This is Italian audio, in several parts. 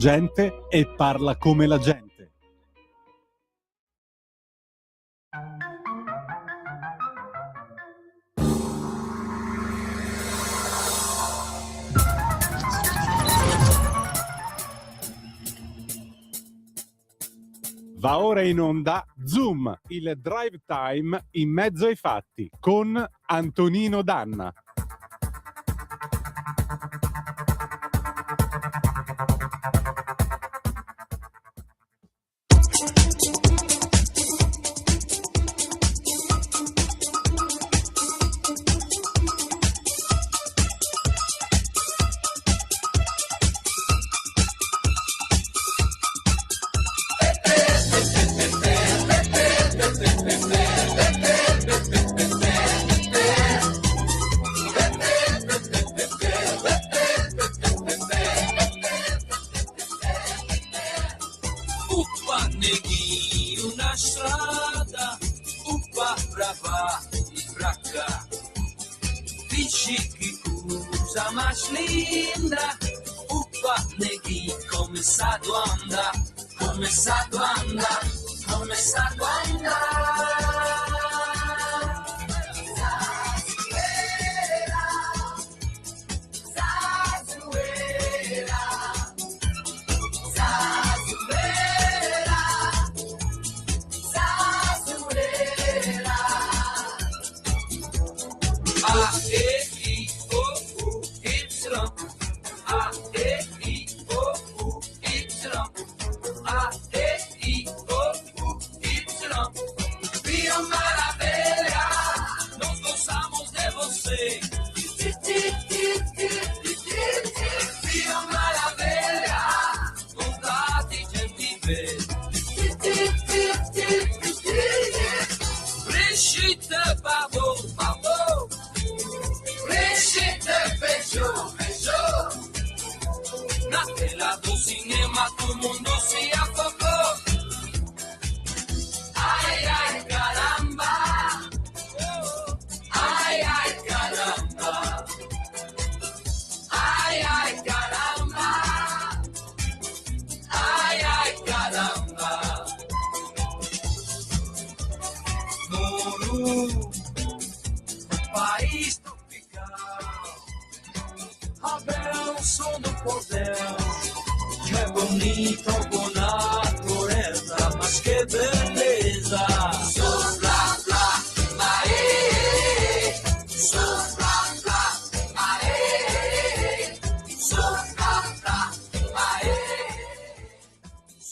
gente e parla come la gente. Va ora in onda Zoom, il drive time in mezzo ai fatti con Antonino Danna.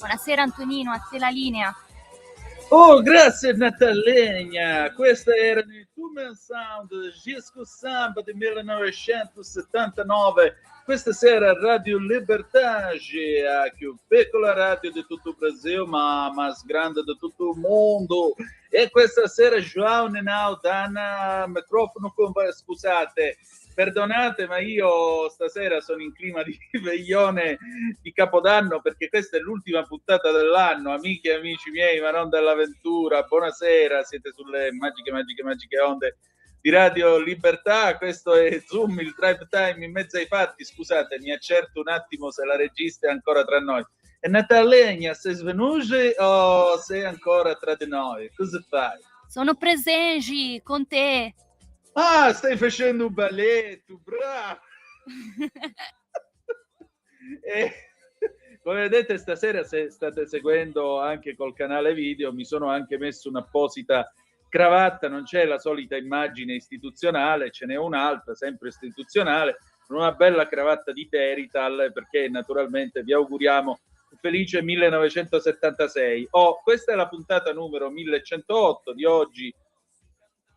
Buonasera Antonino, a te la linea. Oh, grazie Natalenia! Queste erano i Two Man Sound Disco Samba del 1979. Questa sera Radio Libertage, a più piccola radio di tutto il Brasile, ma grande di tutto il mondo. E questa sera João Nenau Dana, microfono con voi, scusate. Perdonate, ma io stasera sono in clima di veglione di Capodanno perché questa è l'ultima puntata dell'anno. Amiche e amici miei, ma non dell'avventura, buonasera, siete sulle magiche onde di Radio Libertà. Questo è Zoom, il drive time in mezzo ai fatti. Scusate, mi accerto un attimo se la regista è ancora tra noi. E Natalenia, sei svenuta o sei ancora tra di noi? Cosa fai? Sono presente con te. Ah, stai facendo un balletto, bravo! Come vedete stasera, se state seguendo anche col canale video, mi sono anche messo un'apposita cravatta, non c'è la solita immagine istituzionale, ce n'è un'altra, sempre istituzionale, una bella cravatta di Terital, perché naturalmente vi auguriamo un felice 1976. Questa è la puntata numero 1108 di oggi,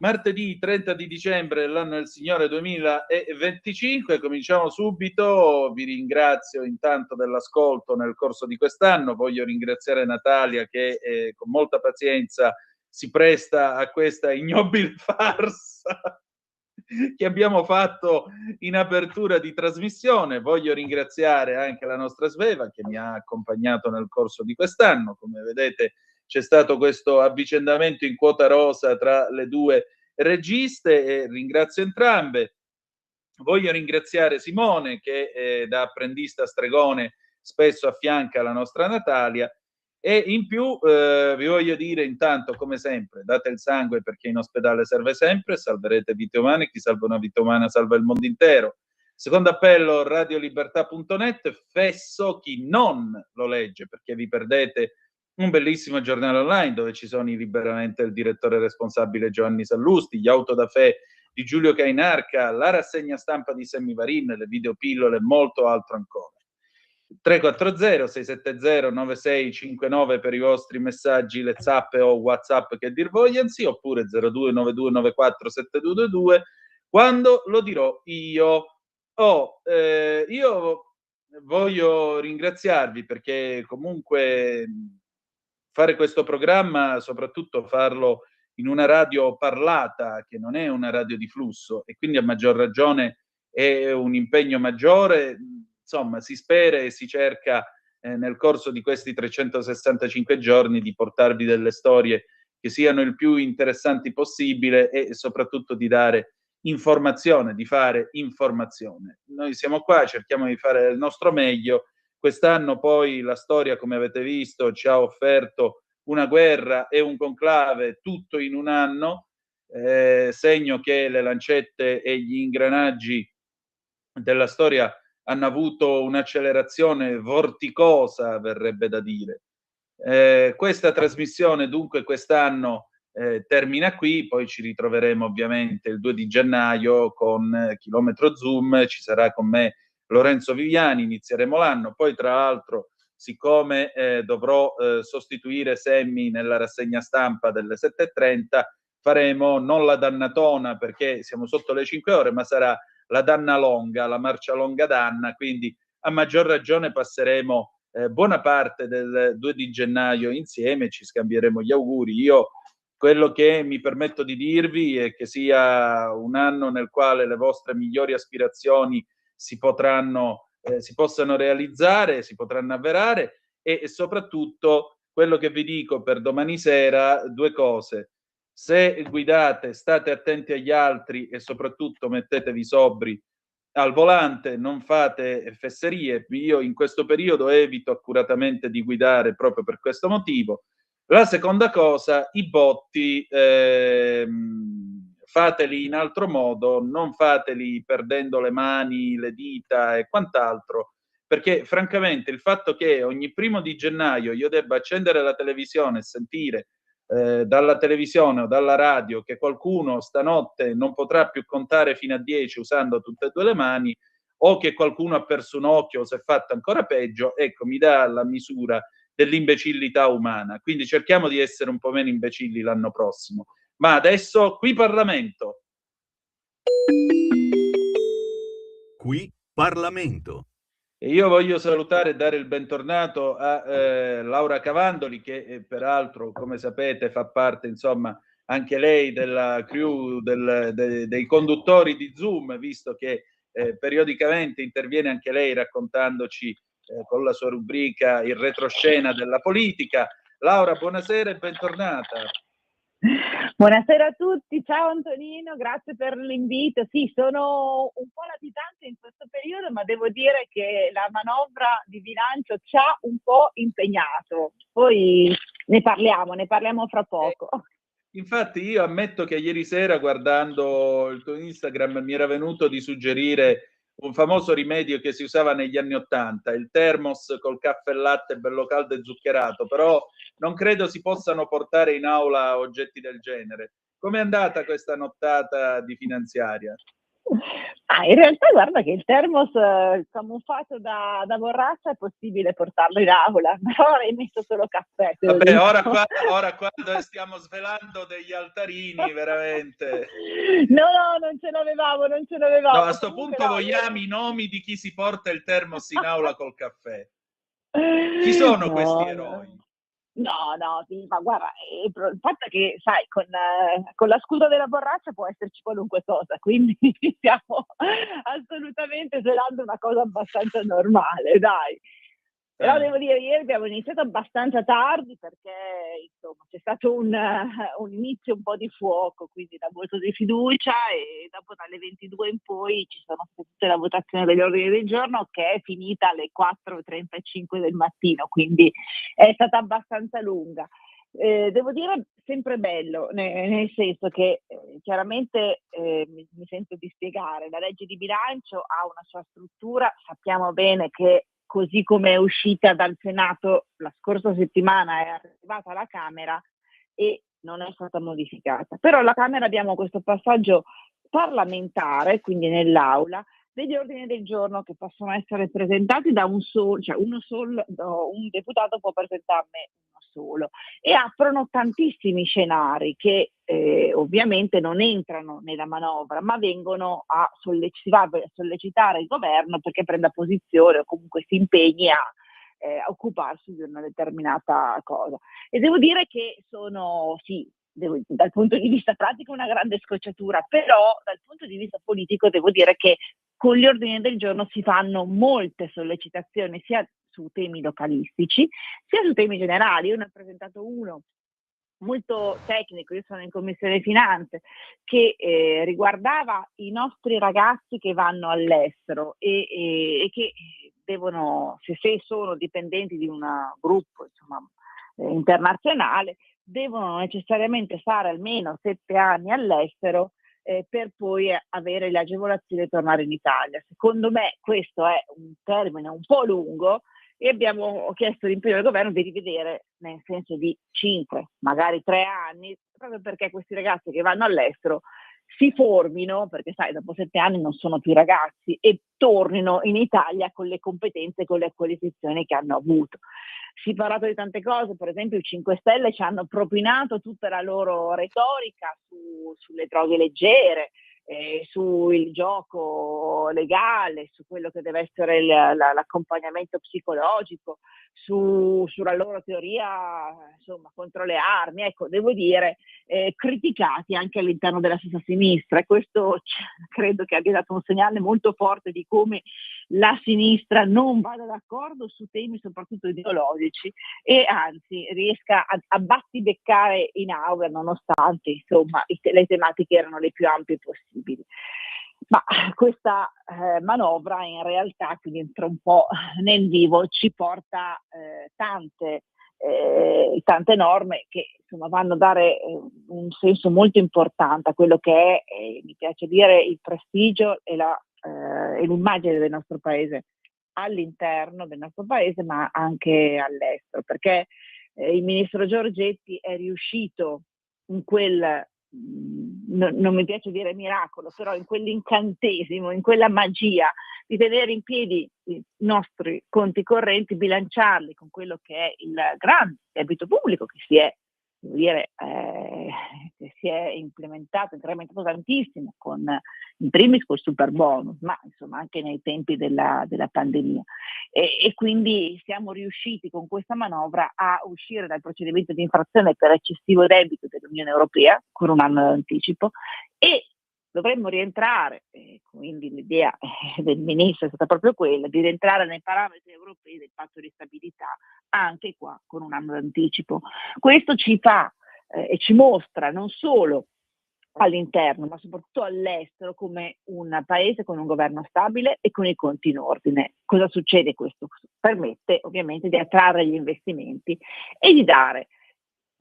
martedì 30 di dicembre dell'anno del Signore 2025. Cominciamo subito. Vi ringrazio intanto dell'ascolto nel corso di quest'anno. Voglio ringraziare Natalia che con molta pazienza si presta a questa ignobile farsa che abbiamo fatto in apertura di trasmissione. Voglio ringraziare anche la nostra Sveva che mi ha accompagnato nel corso di quest'anno. Come vedete c'è stato questo avvicendamento in quota rosa tra le due registe e ringrazio entrambe. Voglio ringraziare Simone che da apprendista stregone spesso affianca la nostra Natalia. E in più vi voglio dire intanto, come sempre, date il sangue perché in ospedale serve sempre, salverete vite umane, chi salva una vita umana salva il mondo intero. Secondo appello, radiolibertà.net, fesso chi non lo legge, perché vi perdete un bellissimo giornale online dove ci sono liberamente il direttore responsabile Giovanni Sallusti, gli autodafè di Giulio Cainarca, la rassegna stampa di Sammy Varin, le videopillole e molto altro ancora. 340-670-9659 per i vostri messaggi, le zappe o WhatsApp che dir vogliansi, oppure 0292947222 quando lo dirò io. Io voglio ringraziarvi perché comunque fare questo programma, soprattutto farlo in una radio parlata, che non è una radio di flusso, e quindi a maggior ragione è un impegno maggiore, insomma si spera e si cerca nel corso di questi 365 giorni di portarvi delle storie che siano il più interessanti possibile e soprattutto di dare informazione, di fare informazione. Noi siamo qua, cerchiamo di fare il nostro meglio. Quest'anno poi la storia, come avete visto, ci ha offerto una guerra e un conclave tutto in un anno, segno che le lancette e gli ingranaggi della storia hanno avuto un'accelerazione vorticosa, verrebbe da dire. Questa trasmissione dunque quest'anno termina qui, poi ci ritroveremo ovviamente il 2 di gennaio con Chilometro Zoom, ci sarà con me Lorenzo Viviani, inizieremo l'anno, poi tra l'altro siccome dovrò sostituire Semmi nella rassegna stampa delle 7:30, faremo non la dannatona perché siamo sotto le 5 ore, ma sarà la Danna Longa, la marcia longa Danna, quindi a maggior ragione passeremo buona parte del 2 di gennaio insieme, ci scambieremo gli auguri. Io quello che mi permetto di dirvi è che sia un anno nel quale le vostre migliori aspirazioni si possano realizzare, si potranno avverare, e soprattutto quello che vi dico per domani sera, due cose: se guidate state attenti agli altri e soprattutto mettetevi sobri al volante, non fate fesserie. Io in questo periodo evito accuratamente di guidare proprio per questo motivo. La seconda cosa, i botti fateli in altro modo, non fateli perdendo le mani, le dita e quant'altro, perché francamente il fatto che ogni 1° di gennaio io debba accendere la televisione e sentire dalla televisione o dalla radio che qualcuno stanotte non potrà più contare fino a 10 usando tutte e due le mani, o che qualcuno ha perso un occhio o si è fatto ancora peggio, ecco, mi dà la misura dell'imbecillità umana. Quindi cerchiamo di essere un po' meno imbecilli l'anno prossimo. Ma adesso qui Parlamento. Qui Parlamento. E io voglio salutare e dare il bentornato a Laura Cavandoli, che peraltro, come sapete, fa parte, insomma, anche lei della crew dei conduttori di Zoom, visto che periodicamente interviene anche lei raccontandoci con la sua rubrica il retroscena della politica. Laura, buonasera e bentornata. Buonasera a tutti, ciao Antonino, grazie per l'invito. Sì, sono un po' latitante in questo periodo, ma devo dire che la manovra di bilancio ci ha un po' impegnato. Poi ne parliamo fra poco. Infatti io ammetto che ieri sera, guardando il tuo Instagram, mi era venuto di suggerire un famoso rimedio che si usava negli anni '80, il termos col caffè e latte bello caldo e zuccherato, però non credo si possano portare in aula oggetti del genere. Com'è andata questa nottata di finanziaria? In realtà guarda che il termos camuffato da borraccia è possibile portarlo in aula, però hai messo solo caffè. Vabbè, ora qua dove stiamo svelando degli altarini, veramente. No, non ce l'avevamo. No, a sto punto vogliamo i nomi di chi si porta il termos in aula col caffè. Chi sono questi eroi? No, sì, ma guarda, il fatto è che, sai, con la scusa della borraccia può esserci qualunque cosa, quindi stiamo assolutamente svelando una cosa abbastanza normale, dai. Però devo dire, ieri abbiamo iniziato abbastanza tardi perché insomma c'è stato un inizio un po' di fuoco, quindi da voto di fiducia, e dopo dalle 22 in poi ci sono state tutte la votazione degli ordini del giorno, che è finita alle 4:35 del mattino, quindi è stata abbastanza lunga. Devo dire sempre bello, nel senso che chiaramente mi sento di spiegare, la legge di bilancio ha una sua struttura, sappiamo bene che così come è uscita dal Senato la scorsa settimana è arrivata alla Camera e non è stata modificata. Però alla Camera abbiamo questo passaggio parlamentare, quindi nell'aula, degli ordini del giorno che possono essere presentati da un deputato può presentarne uno solo, e aprono tantissimi scenari che ovviamente non entrano nella manovra, ma vengono a sollecitare il governo perché prenda posizione o comunque si impegni a occuparsi di una determinata cosa. E devo dire che sono, sì, dal punto di vista pratico una grande scocciatura, però dal punto di vista politico devo dire che con gli ordini del giorno si fanno molte sollecitazioni sia su temi localistici sia su temi generali. Io ne ho presentato uno molto tecnico, io sono in Commissione Finanze, che riguardava i nostri ragazzi che vanno all'estero e che devono, se sono dipendenti di un gruppo insomma, internazionale, devono necessariamente stare almeno 7 anni all'estero per poi avere le agevolazioni e tornare in Italia. Secondo me questo è un termine un po' lungo e abbiamo chiesto l'impegno del governo di rivedere nel senso di 5, magari 3 anni, proprio perché questi ragazzi che vanno all'estero si formino, perché sai, dopo 7 anni non sono più ragazzi, e tornino in Italia con le competenze, con le qualificazioni che hanno avuto. Si è parlato di tante cose, per esempio i 5 Stelle ci hanno propinato tutta la loro retorica sulle droghe leggere, sul gioco legale, su quello che deve essere l'accompagnamento psicologico, sulla loro teoria insomma contro le armi. Ecco, devo dire, criticati anche all'interno della stessa sinistra, e questo credo che abbia dato un segnale molto forte di come la sinistra non vada d'accordo su temi soprattutto ideologici e anzi riesca a battibeccare in aula nonostante insomma le tematiche erano le più ampie possibili. Ma questa manovra in realtà, quindi entra un po' nel vivo, ci porta tante norme che insomma vanno a dare un senso molto importante a quello che è, mi piace dire, il prestigio e l'immagine del nostro paese all'interno del nostro paese, ma anche all'estero, perché il ministro Giorgetti è riuscito in quel non mi piace dire miracolo, però in quell'incantesimo, in quella magia di tenere in piedi i nostri conti correnti, bilanciarli con quello che è il grande debito pubblico che si è, devo dire, che si è incrementato tantissimo con in primis col super bonus, ma insomma anche nei tempi della pandemia. E quindi siamo riusciti con questa manovra a uscire dal procedimento di infrazione per eccessivo debito dell'Unione Europea con un anno d'anticipo e dovremmo rientrare, quindi l'idea del ministro è stata proprio quella di rientrare nei parametri europei del patto di stabilità anche qua con un anno d'anticipo. Questo ci fa e ci mostra non solo all'interno ma soprattutto all'estero come un paese con un governo stabile e con i conti in ordine. Cosa succede? Questo permette ovviamente di attrarre gli investimenti e di dare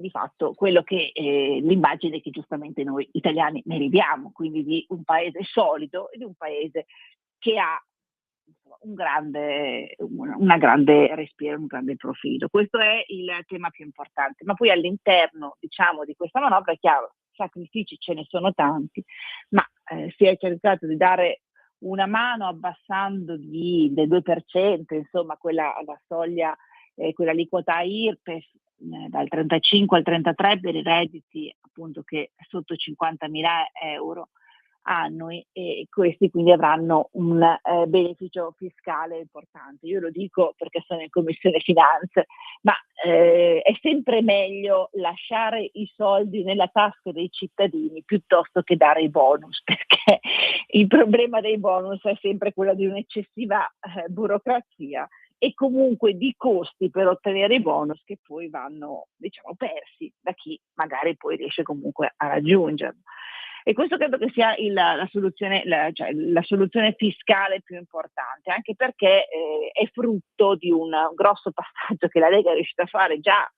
di fatto quello che l'immagine che giustamente noi italiani meritiamo, quindi di un paese solido e di un paese che ha una grande respiro, un grande profilo. Questo è il tema più importante, ma poi all'interno diciamo di questa manovra è chiaro, sacrifici ce ne sono tanti, ma si è cercato di dare una mano abbassando del 2%, insomma la soglia, quella aliquota IRPEF dal 35 al 33 per i redditi appunto che sotto 50.000 euro annui, e questi quindi avranno un beneficio fiscale importante. Io lo dico perché sono in Commissione Finanze, ma è sempre meglio lasciare i soldi nella tasca dei cittadini piuttosto che dare i bonus, perché il problema dei bonus è sempre quello di un'eccessiva burocrazia e comunque di costi per ottenere i bonus che poi vanno, diciamo, persi da chi magari poi riesce comunque a raggiungerlo. E questo credo che sia la soluzione fiscale più importante, anche perché è frutto di un grosso passaggio che la Lega è riuscita a fare già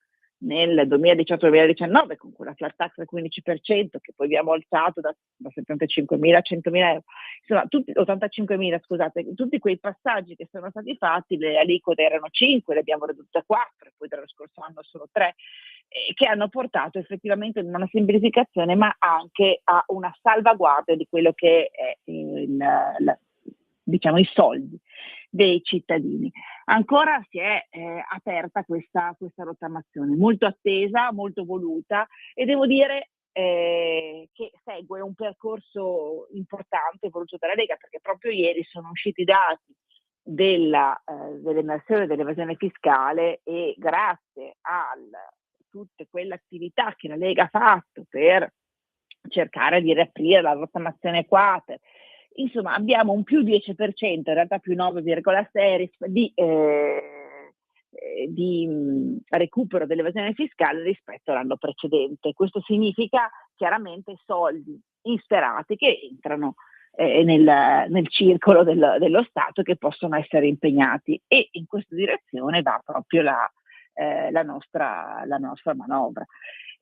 nel 2018-2019 con quella flat tax al 15% che poi abbiamo alzato da 75.000 a 100.000 euro, insomma 85.000, scusate, tutti quei passaggi che sono stati fatti, le aliquote erano 5, le abbiamo ridotte a 4 e poi dallo scorso anno solo 3, che hanno portato effettivamente a una semplificazione ma anche a una salvaguardia di quello che è diciamo i soldi dei cittadini. Ancora si è aperta questa rottamazione, molto attesa, molto voluta, e devo dire che segue un percorso importante voluto dalla Lega, perché proprio ieri sono usciti i dati dell'emersione dell'evasione fiscale e grazie a tutte quelle attività che la Lega ha fatto per cercare di riaprire la rottamazione quater, insomma abbiamo un più 10%, in realtà più 9,6 di recupero dell'evasione fiscale rispetto all'anno precedente. Questo significa chiaramente soldi insperati che entrano nel circolo dello Stato, che possono essere impegnati, e in questa direzione va proprio la nostra manovra.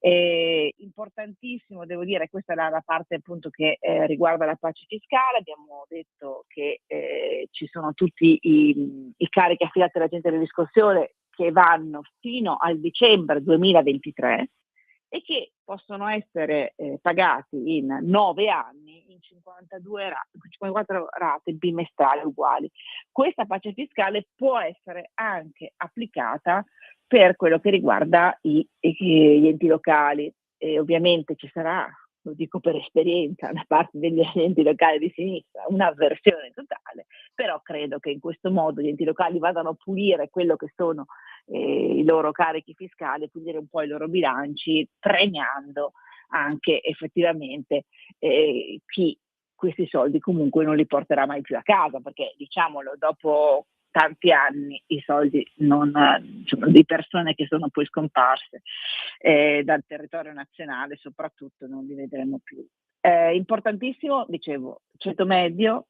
Importantissimo, devo dire, questa è la parte appunto che riguarda la pace fiscale. Abbiamo detto che ci sono tutti i carichi affidati all'agente di riscossione che vanno fino al dicembre 2023 e che possono essere pagati in 9 anni in 54 rate bimestrali uguali. Questa pace fiscale può essere anche applicata per quello che riguarda gli enti locali, e ovviamente ci sarà, lo dico per esperienza, da parte degli enti locali di sinistra, un'avversione totale, però credo che in questo modo gli enti locali vadano a pulire quello che sono i loro carichi fiscali, pulire un po' i loro bilanci, premiando anche effettivamente chi questi soldi comunque non li porterà mai più a casa, perché diciamolo, dopo tanti anni i soldi di persone che sono poi scomparse dal territorio nazionale soprattutto non li vedremo più. Importantissimo, dicevo, ceto medio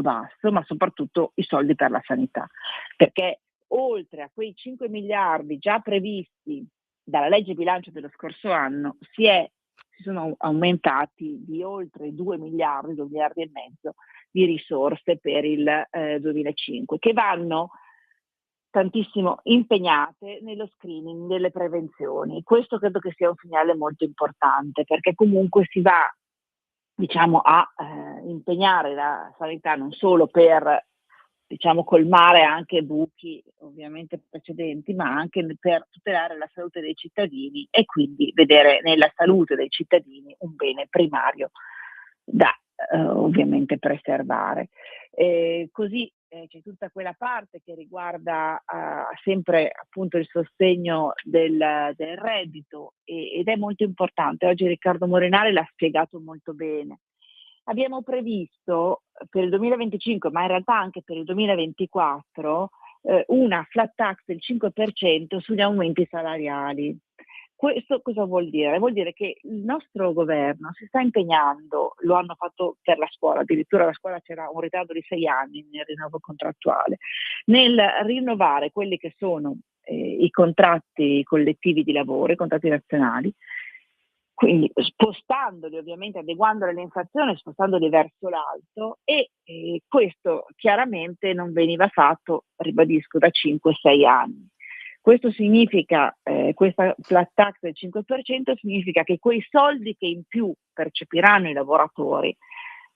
basso, ma soprattutto i soldi per la sanità, perché oltre a quei 5 miliardi già previsti dalla legge bilancio dello scorso anno si sono aumentati di oltre 2 miliardi e mezzo di risorse per il 2005, che vanno tantissimo impegnate nello screening, nelle prevenzioni. Questo credo che sia un segnale molto importante, perché comunque si va, diciamo, a impegnare la sanità non solo per, diciamo, colmare anche buchi ovviamente precedenti, ma anche per tutelare la salute dei cittadini e quindi vedere nella salute dei cittadini un bene primario da ovviamente preservare. Così c'è tutta quella parte che riguarda sempre appunto il sostegno del reddito ed è molto importante. Oggi Riccardo Molinari l'ha spiegato molto bene. Abbiamo previsto per il 2025, ma in realtà anche per il 2024, una flat tax del 5% sugli aumenti salariali. Questo cosa vuol dire? Vuol dire che il nostro governo si sta impegnando, lo hanno fatto per la scuola, addirittura la scuola c'era un ritardo di 6 anni nel rinnovo contrattuale, nel rinnovare quelli che sono i contratti collettivi di lavoro, i contratti nazionali, quindi spostandoli ovviamente, adeguandoli all'inflazione, spostandoli verso l'alto, e questo chiaramente non veniva fatto, ribadisco, da 5-6 anni. Questo significa, questa flat tax del 5% significa che quei soldi che in più percepiranno i lavoratori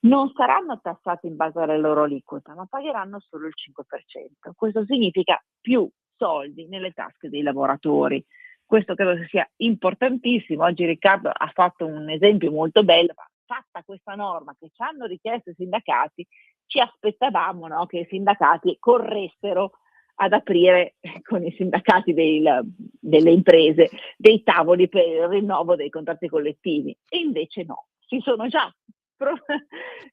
non saranno tassati in base alla loro aliquota, ma pagheranno solo il 5%. Questo significa più soldi nelle tasche dei lavoratori. Questo credo sia importantissimo. Oggi Riccardo ha fatto un esempio molto bello. Fatta questa norma che ci hanno richiesto i sindacati, ci aspettavamo, no, che i sindacati corressero ad aprire con i sindacati delle imprese dei tavoli per il rinnovo dei contratti collettivi, e invece no, si sono già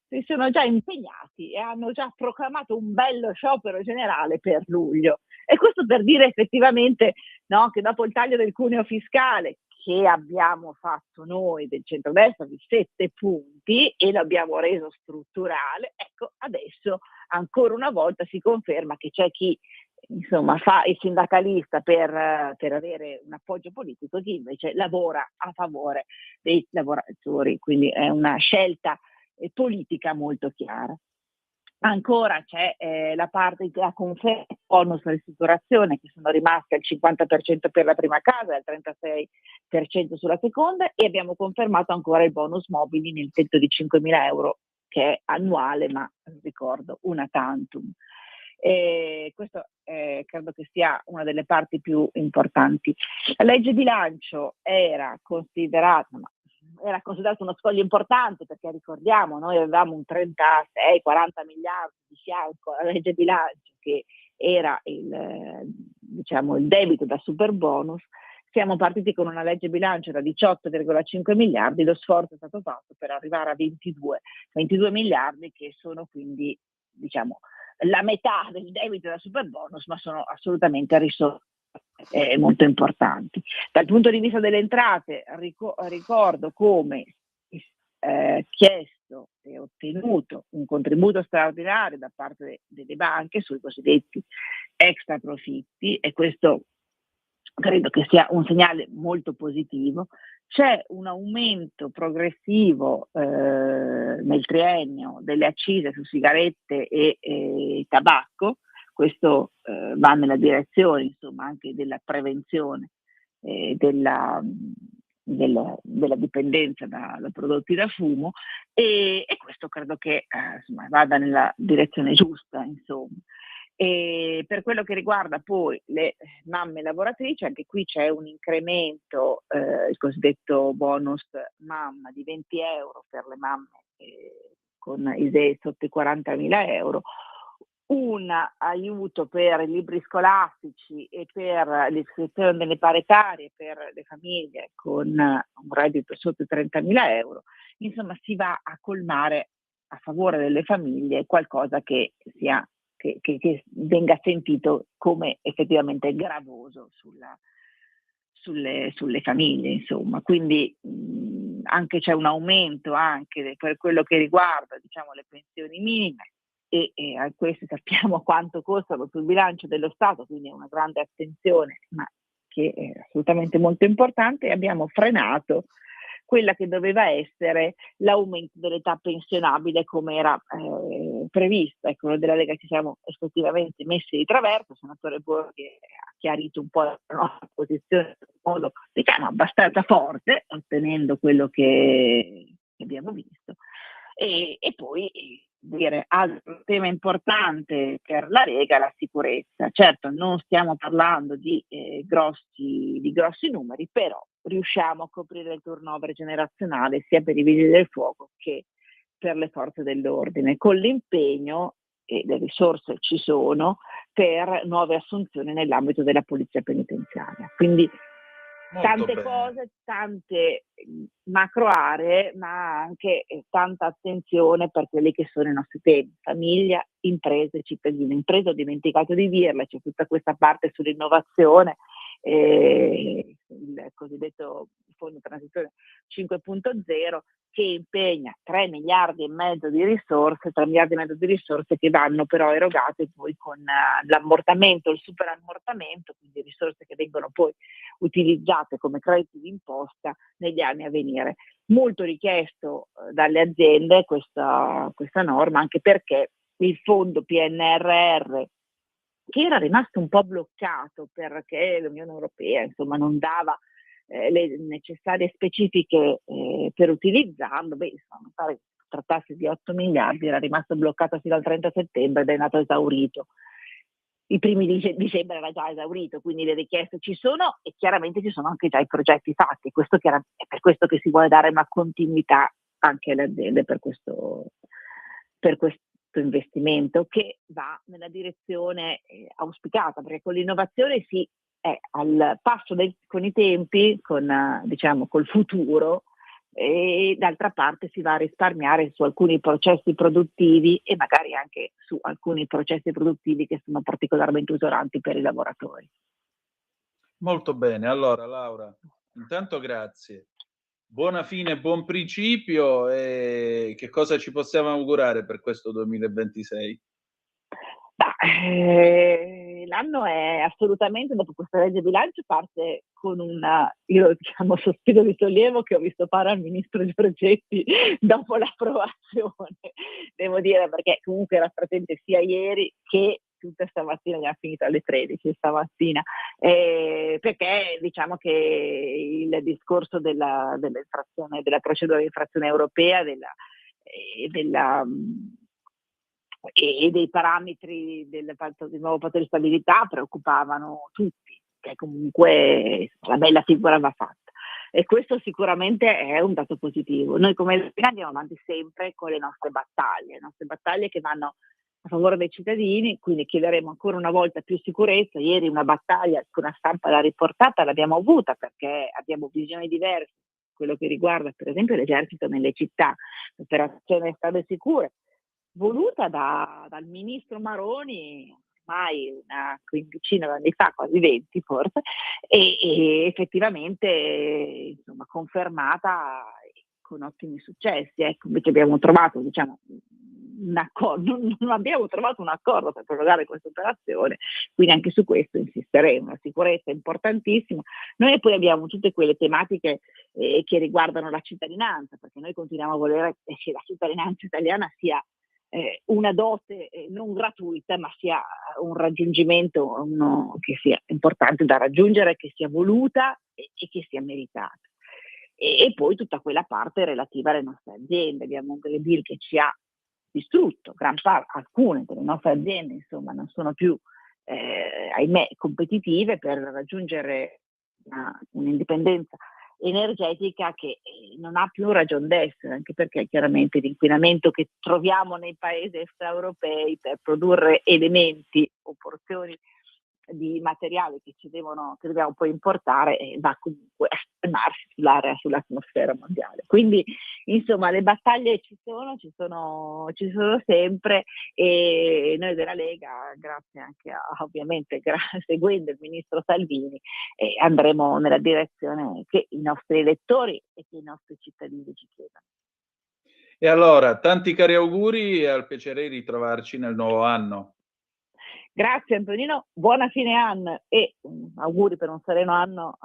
si sono già impegnati e hanno già proclamato un bello sciopero generale per luglio. E questo per dire effettivamente, no, che dopo il taglio del cuneo fiscale che abbiamo fatto noi del centrodestra di 7 punti e l'abbiamo reso strutturale, ecco, adesso ancora una volta si conferma che c'è chi insomma fa il sindacalista per avere un appoggio politico, chi invece lavora a favore dei lavoratori, quindi è una scelta politica molto chiara. Ancora c'è la parte della conferma bonus ristrutturazione, che sono rimaste al 50% per la prima casa e al 36% sulla seconda, e abbiamo confermato ancora il bonus mobili nel tetto di 5.000 euro, che è annuale, ma ricordo una tantum. Questo credo che sia una delle parti più importanti. La legge bilancio era considerata uno scoglio importante, perché ricordiamo, noi avevamo un 36-40 miliardi di fianco alla legge bilancio, che era il debito da super bonus. Siamo partiti con una legge bilancio da 18,5 miliardi, lo sforzo è stato fatto per arrivare a 22 miliardi, che sono quindi la metà del debito da super bonus, ma sono assolutamente risorse molto importanti. Dal punto di vista delle entrate, ricordo come chiesto e ottenuto un contributo straordinario da parte delle banche sui cosiddetti extra profitti, e questo credo che sia un segnale molto positivo. C'è un aumento progressivo nel triennio delle accise su sigarette e tabacco. Questo va nella direzione, insomma, anche della prevenzione della dipendenza da prodotti da fumo, e questo credo che vada nella direzione giusta, insomma. E per quello che riguarda poi le mamme lavoratrici, anche qui c'è un incremento, il cosiddetto bonus mamma di 20 euro per le mamme con ISEE sotto i 40.000 euro, un aiuto per i libri scolastici e per l'iscrizione delle paritarie per le famiglie con un reddito sotto i 30.000 euro. Insomma, si va a colmare a favore delle famiglie qualcosa che venga sentito come effettivamente gravoso sulle famiglie, insomma. Quindi anche c'è un aumento anche per quello che riguarda, le pensioni minime, e a questo sappiamo quanto costano sul bilancio dello Stato, quindi è una grande attenzione, ma che è assolutamente molto importante. Abbiamo frenato quella che doveva essere l'aumento dell'età pensionabile come era previsto. Ecco, noi della Lega ci siamo effettivamente messi di traverso, il senatore Borghi ha chiarito un po' la nostra posizione in modo abbastanza forte, ottenendo quello che abbiamo visto. E poi altro tema importante per la Lega, la sicurezza. Certo, non stiamo parlando di grossi numeri, però riusciamo a coprire il turnover generazionale sia per i vigili del fuoco che per le forze dell'ordine, con l'impegno, e le risorse ci sono, per nuove assunzioni nell'ambito della polizia penitenziaria. Quindi tante cose, tante macro aree, ma anche tanta attenzione per quelli che sono i nostri temi: famiglia, imprese, cittadini. Imprese, ho dimenticato di dirla, c'è tutta questa parte sull'innovazione, il cosiddetto Fondo Transizione 5.0, che impegna 3 miliardi e mezzo di risorse che vanno però erogate poi con l'ammortamento, il superammortamento, quindi risorse che vengono poi utilizzate come crediti d'imposta negli anni a venire. Molto richiesto dalle aziende questa norma, anche perché il fondo PNRR, che era rimasto un po' bloccato perché l'Unione Europea non dava le necessarie specifiche per utilizzarlo, trattarsi di 8 miliardi, era rimasto bloccato fino al 30 settembre ed è nato esaurito. I primi di dicembre era già esaurito, quindi le richieste ci sono e chiaramente ci sono anche già i progetti fatti. È per questo che si vuole dare una continuità anche alle aziende per questo investimento, che va nella direzione auspicata, perché con l'innovazione si è al passo con i tempi, col futuro, e d'altra parte si va a risparmiare su alcuni processi produttivi e magari anche su alcuni processi produttivi che sono particolarmente usuranti per i lavoratori. Molto bene, allora Laura, intanto grazie. Buona fine, buon principio, e che cosa ci possiamo augurare per questo 2026? L'anno è assolutamente, dopo questa legge bilancio, parte con io lo chiamo sospiro di sollievo che ho visto fare al ministro Giorgetti dopo l'approvazione, devo dire, perché comunque era presente sia ieri che tutta stamattina, abbiamo finito alle 13 stamattina, perché diciamo che il discorso dell'infrazione, della procedura di infrazione europea e dei parametri del nuovo patto di stabilità preoccupavano tutti, che comunque la bella figura va fatta. E questo sicuramente è un dato positivo. Noi come Lega andiamo avanti sempre con le nostre battaglie che vanno a favore dei cittadini, quindi chiederemo ancora una volta più sicurezza. Ieri una battaglia che una stampa l'ha riportata, l'abbiamo avuta perché abbiamo visioni diverse, quello che riguarda per esempio l'esercito nelle città, l'operazione Strade Sicure, voluta dal ministro Maroni ormai una quindicina d'anni fa, quasi 20 forse, e effettivamente insomma confermata con ottimi successi. Ecco, invece abbiamo trovato, diciamo, un accordo, non abbiamo trovato un accordo per prorogare questa operazione, quindi anche su questo insisteremo. La sicurezza è importantissima. Noi poi abbiamo tutte quelle tematiche che riguardano la cittadinanza, perché noi continuiamo a volere che la cittadinanza italiana sia una dote non gratuita, ma sia un raggiungimento che sia importante da raggiungere, che sia voluta e che sia meritata. E poi tutta quella parte relativa alle nostre aziende. Abbiamo un Green Deal che ci ha distrutto, alcune delle nostre aziende insomma non sono più ahimè competitive per raggiungere un'indipendenza energetica che non ha più ragion d'essere, anche perché chiaramente l'inquinamento che troviamo nei paesi extraeuropei per produrre elementi o porzioni di materiale che dobbiamo poi importare va comunque a fermarsi sull'atmosfera mondiale. Quindi insomma le battaglie ci sono sempre, e noi della Lega, grazie anche ovviamente seguendo il ministro Salvini, andremo nella direzione che i nostri elettori e che i nostri cittadini ci chiedono. E allora, tanti cari auguri e al piacere di ritrovarci nel nuovo anno. Grazie Antonino, buona fine anno e auguri per un sereno anno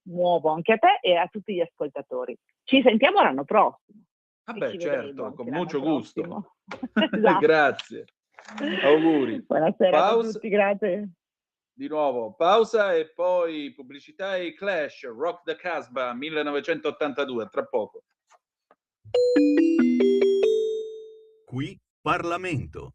nuovo anche a te e a tutti gli ascoltatori. Ci sentiamo l'anno prossimo. Certo, con molto gusto. Esatto. Grazie. Auguri. Buonasera a tutti, grazie. Di nuovo, pausa e poi pubblicità e Clash, Rock the Casbah 1982, tra poco. Qui Parlamento.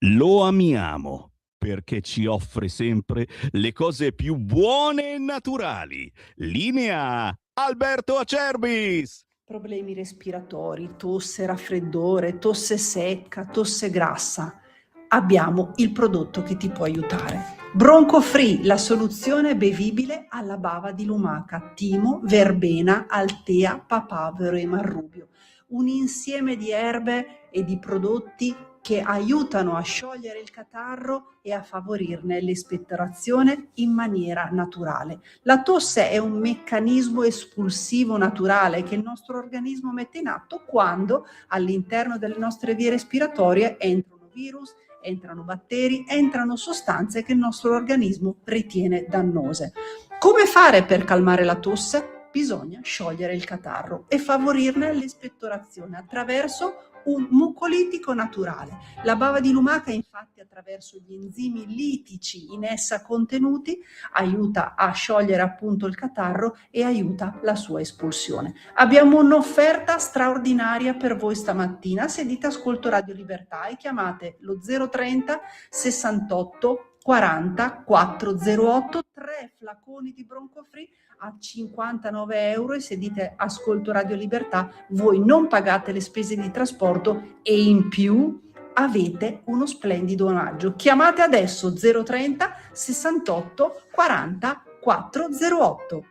Lo amiamo perché ci offre sempre le cose più buone e naturali. Linea Alberto Acerbis. Problemi respiratori, tosse, raffreddore, tosse secca, tosse grassa. Abbiamo il prodotto che ti può aiutare. Bronco Free, la soluzione bevibile alla bava di lumaca, timo, verbena, altea, papavero e marrubio. Un insieme di erbe e di prodotti che aiutano a sciogliere il catarro e a favorirne l'espettorazione in maniera naturale. La tosse è un meccanismo espulsivo naturale che il nostro organismo mette in atto quando all'interno delle nostre vie respiratorie entrano virus, entrano batteri, entrano sostanze che il nostro organismo ritiene dannose. Come fare per calmare la tosse? Bisogna sciogliere il catarro e favorirne l'espettorazione attraverso un mucolitico naturale. La bava di lumaca, infatti, attraverso gli enzimi litici in essa contenuti, aiuta a sciogliere appunto il catarro e aiuta la sua espulsione. Abbiamo un'offerta straordinaria per voi stamattina. Se dite ascolto Radio Libertà e chiamate lo 030 68 40 408, 3 flaconi di Bronco Free a 59 euro, e se dite ascolto Radio Libertà voi non pagate le spese di trasporto e in più avete uno splendido omaggio. Chiamate adesso 030 68 40 408.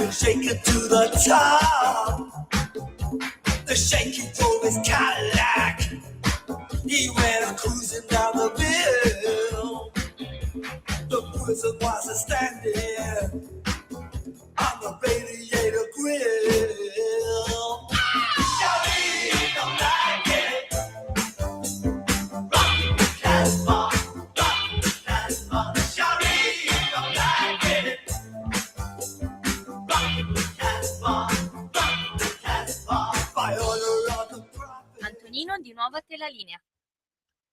and shake it to the top. The shaky drove his Cadillac. He went cruising down the bill. The prison was standing on the radiator grill. Shawty don't like it. Rock the Casbah, rock the Casbah. Shawty don't like it. Rock the Casbah, rock the Casbah. By order of the prophet. Antonino, di nuovo a te la linea.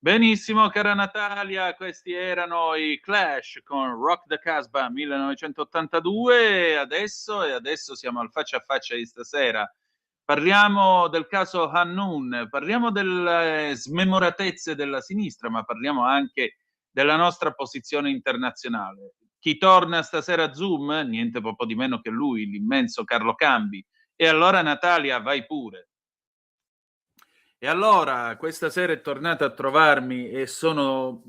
Benissimo, cara Natalia, questi erano i Clash con Rock the Casbah 1982 e adesso siamo al faccia a faccia di stasera. Parliamo del caso Hannun, parliamo delle smemoratezze della sinistra, ma parliamo anche della nostra posizione internazionale. Chi torna stasera a Zoom? Niente poco di meno che lui, l'immenso Carlo Cambi. E allora Natalia, vai pure. E allora questa sera è tornata a trovarmi e sono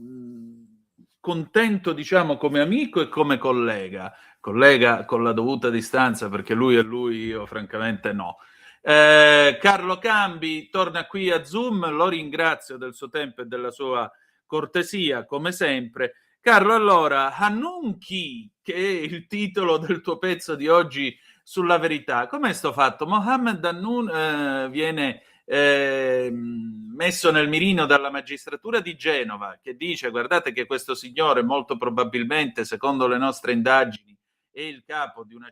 contento, diciamo, come amico e come collega con la dovuta distanza, perché lui è lui, io francamente no. Carlo Cambi torna qui a Zoom, lo ringrazio del suo tempo e della sua cortesia, come sempre. Carlo, allora, Hannun chi, che è il titolo del tuo pezzo di oggi sulla Verità, com'è sto fatto? Mohammed Hannun viene messo nel mirino dalla magistratura di Genova, che dice: guardate che questo signore molto probabilmente, secondo le nostre indagini, è il capo di una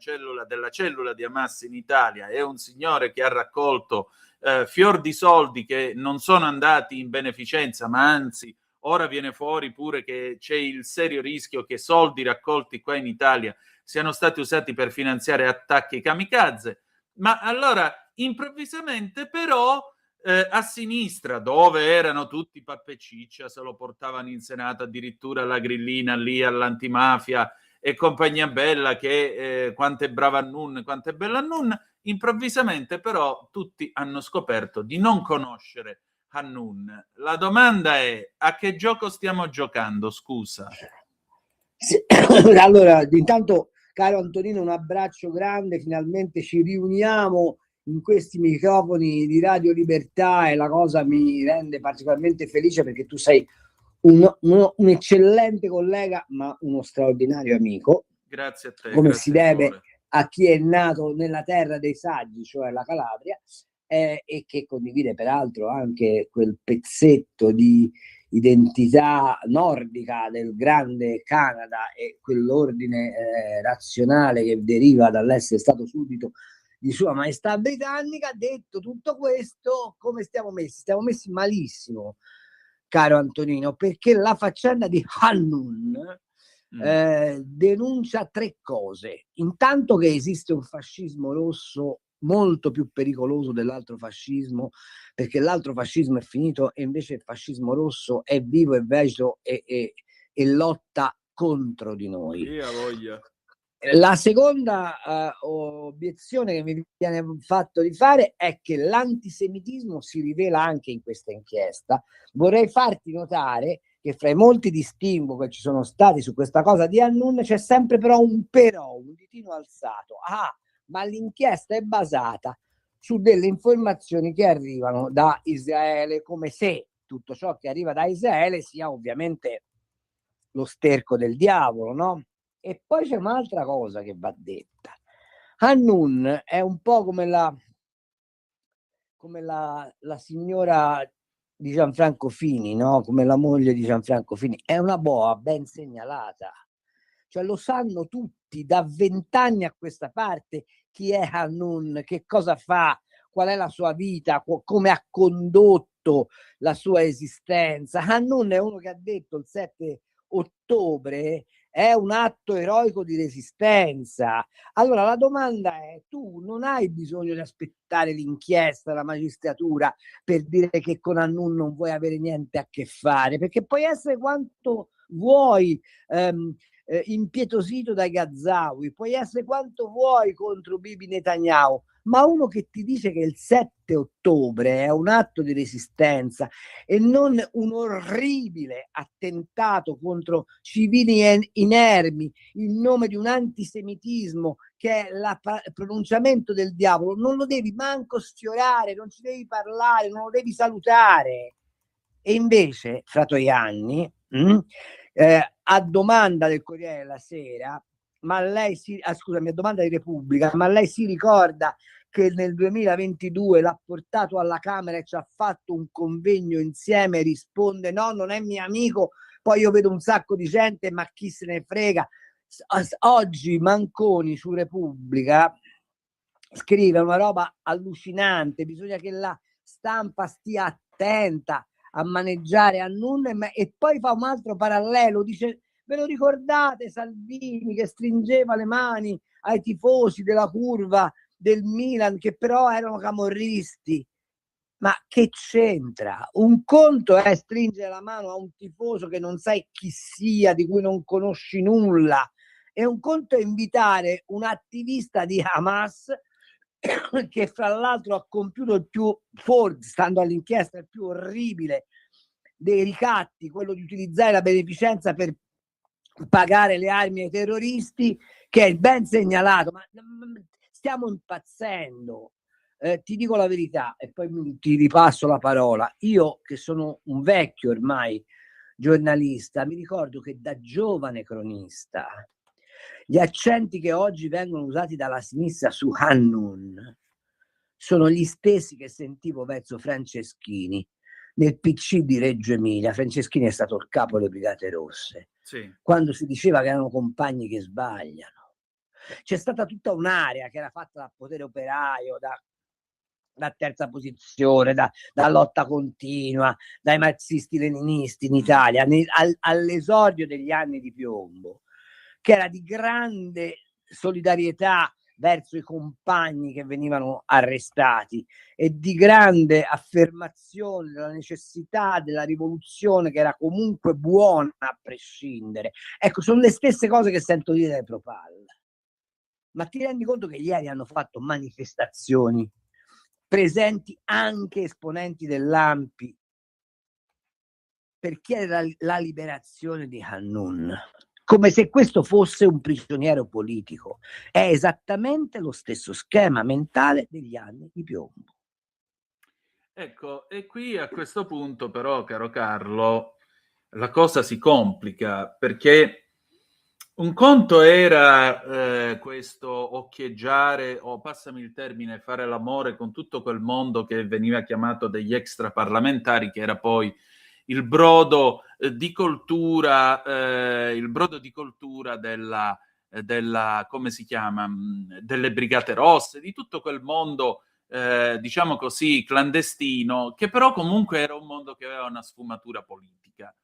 della cellula di Hamas in Italia, è un signore che ha raccolto fior di soldi che non sono andati in beneficenza, ma anzi ora viene fuori pure che c'è il serio rischio che soldi raccolti qua in Italia siano stati usati per finanziare attacchi kamikaze. Ma allora improvvisamente però a sinistra, dove erano tutti Pappe Ciccia, se lo portavano in Senato addirittura la grillina lì all'antimafia e compagnia bella, che quanto è brava Hannun, quanto è bella Hannun, improvvisamente però tutti hanno scoperto di non conoscere Hannun. La domanda è: a che gioco stiamo giocando, scusa? Sì. Allora, intanto, caro Antonino, un abbraccio grande, finalmente ci riuniamo in questi microfoni di Radio Libertà e la cosa mi rende particolarmente felice perché tu sei un eccellente collega, ma uno straordinario amico. Grazie a te. Come si deve a chi è nato nella terra dei saggi, cioè la Calabria, e che condivide peraltro anche quel pezzetto di identità nordica del grande Canada e quell'ordine razionale che deriva dall'essere stato suddito di Sua Maestà Britannica. Detto tutto questo, come stiamo messi? Stiamo messi malissimo, caro Antonino, perché la faccenda di Hannun denuncia tre cose. Intanto che esiste un fascismo rosso molto più pericoloso dell'altro fascismo, perché l'altro fascismo è finito e invece il fascismo rosso è vivo e vegeto e lotta contro di noi. Voglia. La seconda obiezione che mi viene fatto di fare è che l'antisemitismo si rivela anche in questa inchiesta. Vorrei farti notare che fra i molti distinguo che ci sono stati su questa cosa di Hannun c'è sempre però un ditino alzato. Ma l'inchiesta è basata su delle informazioni che arrivano da Israele, come se tutto ciò che arriva da Israele sia ovviamente lo sterco del diavolo, no? E poi c'è un'altra cosa che va detta. Hannun è un po' come la signora di Gianfranco Fini, no? Come la moglie di Gianfranco Fini. È una boa ben segnalata. Cioè lo sanno tutti da 20 anni a questa parte chi è Hannun, che cosa fa, qual è la sua vita, come ha condotto la sua esistenza. Hannun è uno che ha detto il 7 ottobre è un atto eroico di resistenza. Allora la domanda è: tu non hai bisogno di aspettare l'inchiesta, la magistratura per dire che con Hannun non vuoi avere niente a che fare, perché puoi essere quanto vuoi impietosito dai Gazawi, puoi essere quanto vuoi contro Bibi Netanyahu, ma uno che ti dice che il 7 ottobre è un atto di resistenza e non un orribile attentato contro civili inermi in nome di un antisemitismo che è il pronunciamento del diavolo, non lo devi manco sfiorare, non ci devi parlare, non lo devi salutare. E invece Fratoianni a domanda del Corriere della Sera, ma lei scusami, a domanda di Repubblica, ma lei si ricorda che nel 2022 l'ha portato alla Camera e ci ha fatto un convegno insieme, risponde no, non è mio amico, poi io vedo un sacco di gente, ma chi se ne frega. Oggi Manconi su Repubblica scrive una roba allucinante, bisogna che la stampa stia attenta a maneggiare Hannun, e poi fa un altro parallelo, dice: ve lo ricordate Salvini che stringeva le mani ai tifosi della curva del Milan che però erano camorristi? Ma che c'entra? Un conto è stringere la mano a un tifoso che non sai chi sia, di cui non conosci nulla, e un conto è invitare un attivista di Hamas che fra l'altro ha compiuto il più, stando all'inchiesta, il più orribile dei ricatti, quello di utilizzare la beneficenza per pagare le armi ai terroristi, che è ben segnalato. Ma stiamo impazzendo. Ti dico la verità e poi ti ripasso la parola. Io che sono un vecchio ormai giornalista, mi ricordo che da giovane cronista gli accenti che oggi vengono usati dalla sinistra su Hannun sono gli stessi che sentivo verso Franceschini nel PC di Reggio Emilia. Franceschini è stato il capo delle Brigate Rosse, sì, quando si diceva che erano compagni che sbagliano. C'è stata tutta un'area che era fatta dal potere operaio, da terza posizione, da lotta continua, dai marxisti-leninisti in Italia, all'esordio degli anni di piombo, che era di grande solidarietà verso i compagni che venivano arrestati e di grande affermazione della necessità della rivoluzione, che era comunque buona a prescindere. Ecco, sono le stesse cose che sento dire dai Propal. Ma ti rendi conto che ieri hanno fatto manifestazioni, presenti anche esponenti dell'ANPI, per chiedere la liberazione di Hannun, come se questo fosse un prigioniero politico? È esattamente lo stesso schema mentale degli anni di piombo. Ecco, e qui a questo punto però, caro Carlo, la cosa si complica, perché un conto era questo occhieggiare, o passami il termine, fare l'amore con tutto quel mondo che veniva chiamato degli extraparlamentari, che era poi il brodo di coltura della come si chiama, delle Brigate Rosse, di tutto quel mondo diciamo così clandestino, che però comunque era un mondo che aveva una sfumatura politica.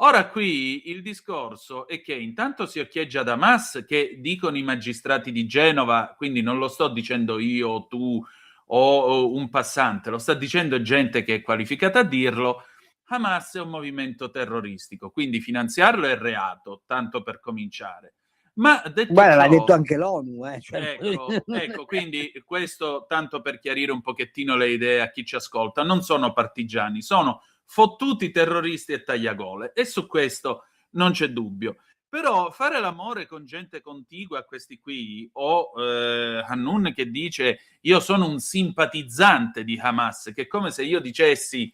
Ora qui il discorso è che intanto si occhieggia da Hamas, che dicono i magistrati di Genova, quindi non lo sto dicendo io o tu o un passante, lo sta dicendo gente che è qualificata a dirlo. Hamas è un movimento terroristico, quindi finanziarlo è reato, tanto per cominciare. Ma detto Guarda, ciò, l'ha detto anche l'ONU. Ecco, quindi questo tanto per chiarire un pochettino le idee a chi ci ascolta. Non sono partigiani, sono fottuti terroristi e tagliagole, e su questo non c'è dubbio. Però fare l'amore con gente contigua a questi qui, o Hannun che dice io sono un simpatizzante di Hamas, che è come se io dicessi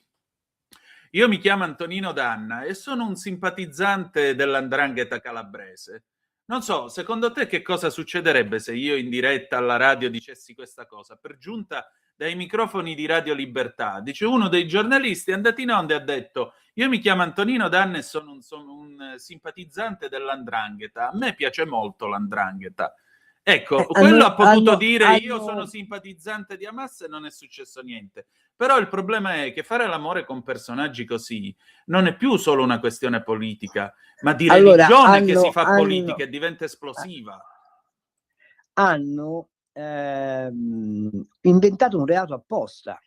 io mi chiamo Antonino Danna e sono un simpatizzante dell''ndrangheta calabrese. Non so, secondo te che cosa succederebbe se io in diretta alla radio dicessi questa cosa? Per giunta dai microfoni di Radio Libertà, dice uno dei giornalisti, è andato in onda e ha detto io mi chiamo Antonino Danna e sono un simpatizzante dell''ndrangheta. A me piace molto l''ndrangheta. Ecco, quello ha potuto dire io sono simpatizzante di Hamas e non è successo niente. Però il problema è che fare l'amore con personaggi così non è più solo una questione politica, ma di religione che si fa politica e diventa esplosiva. Hanno inventato un reato apposta.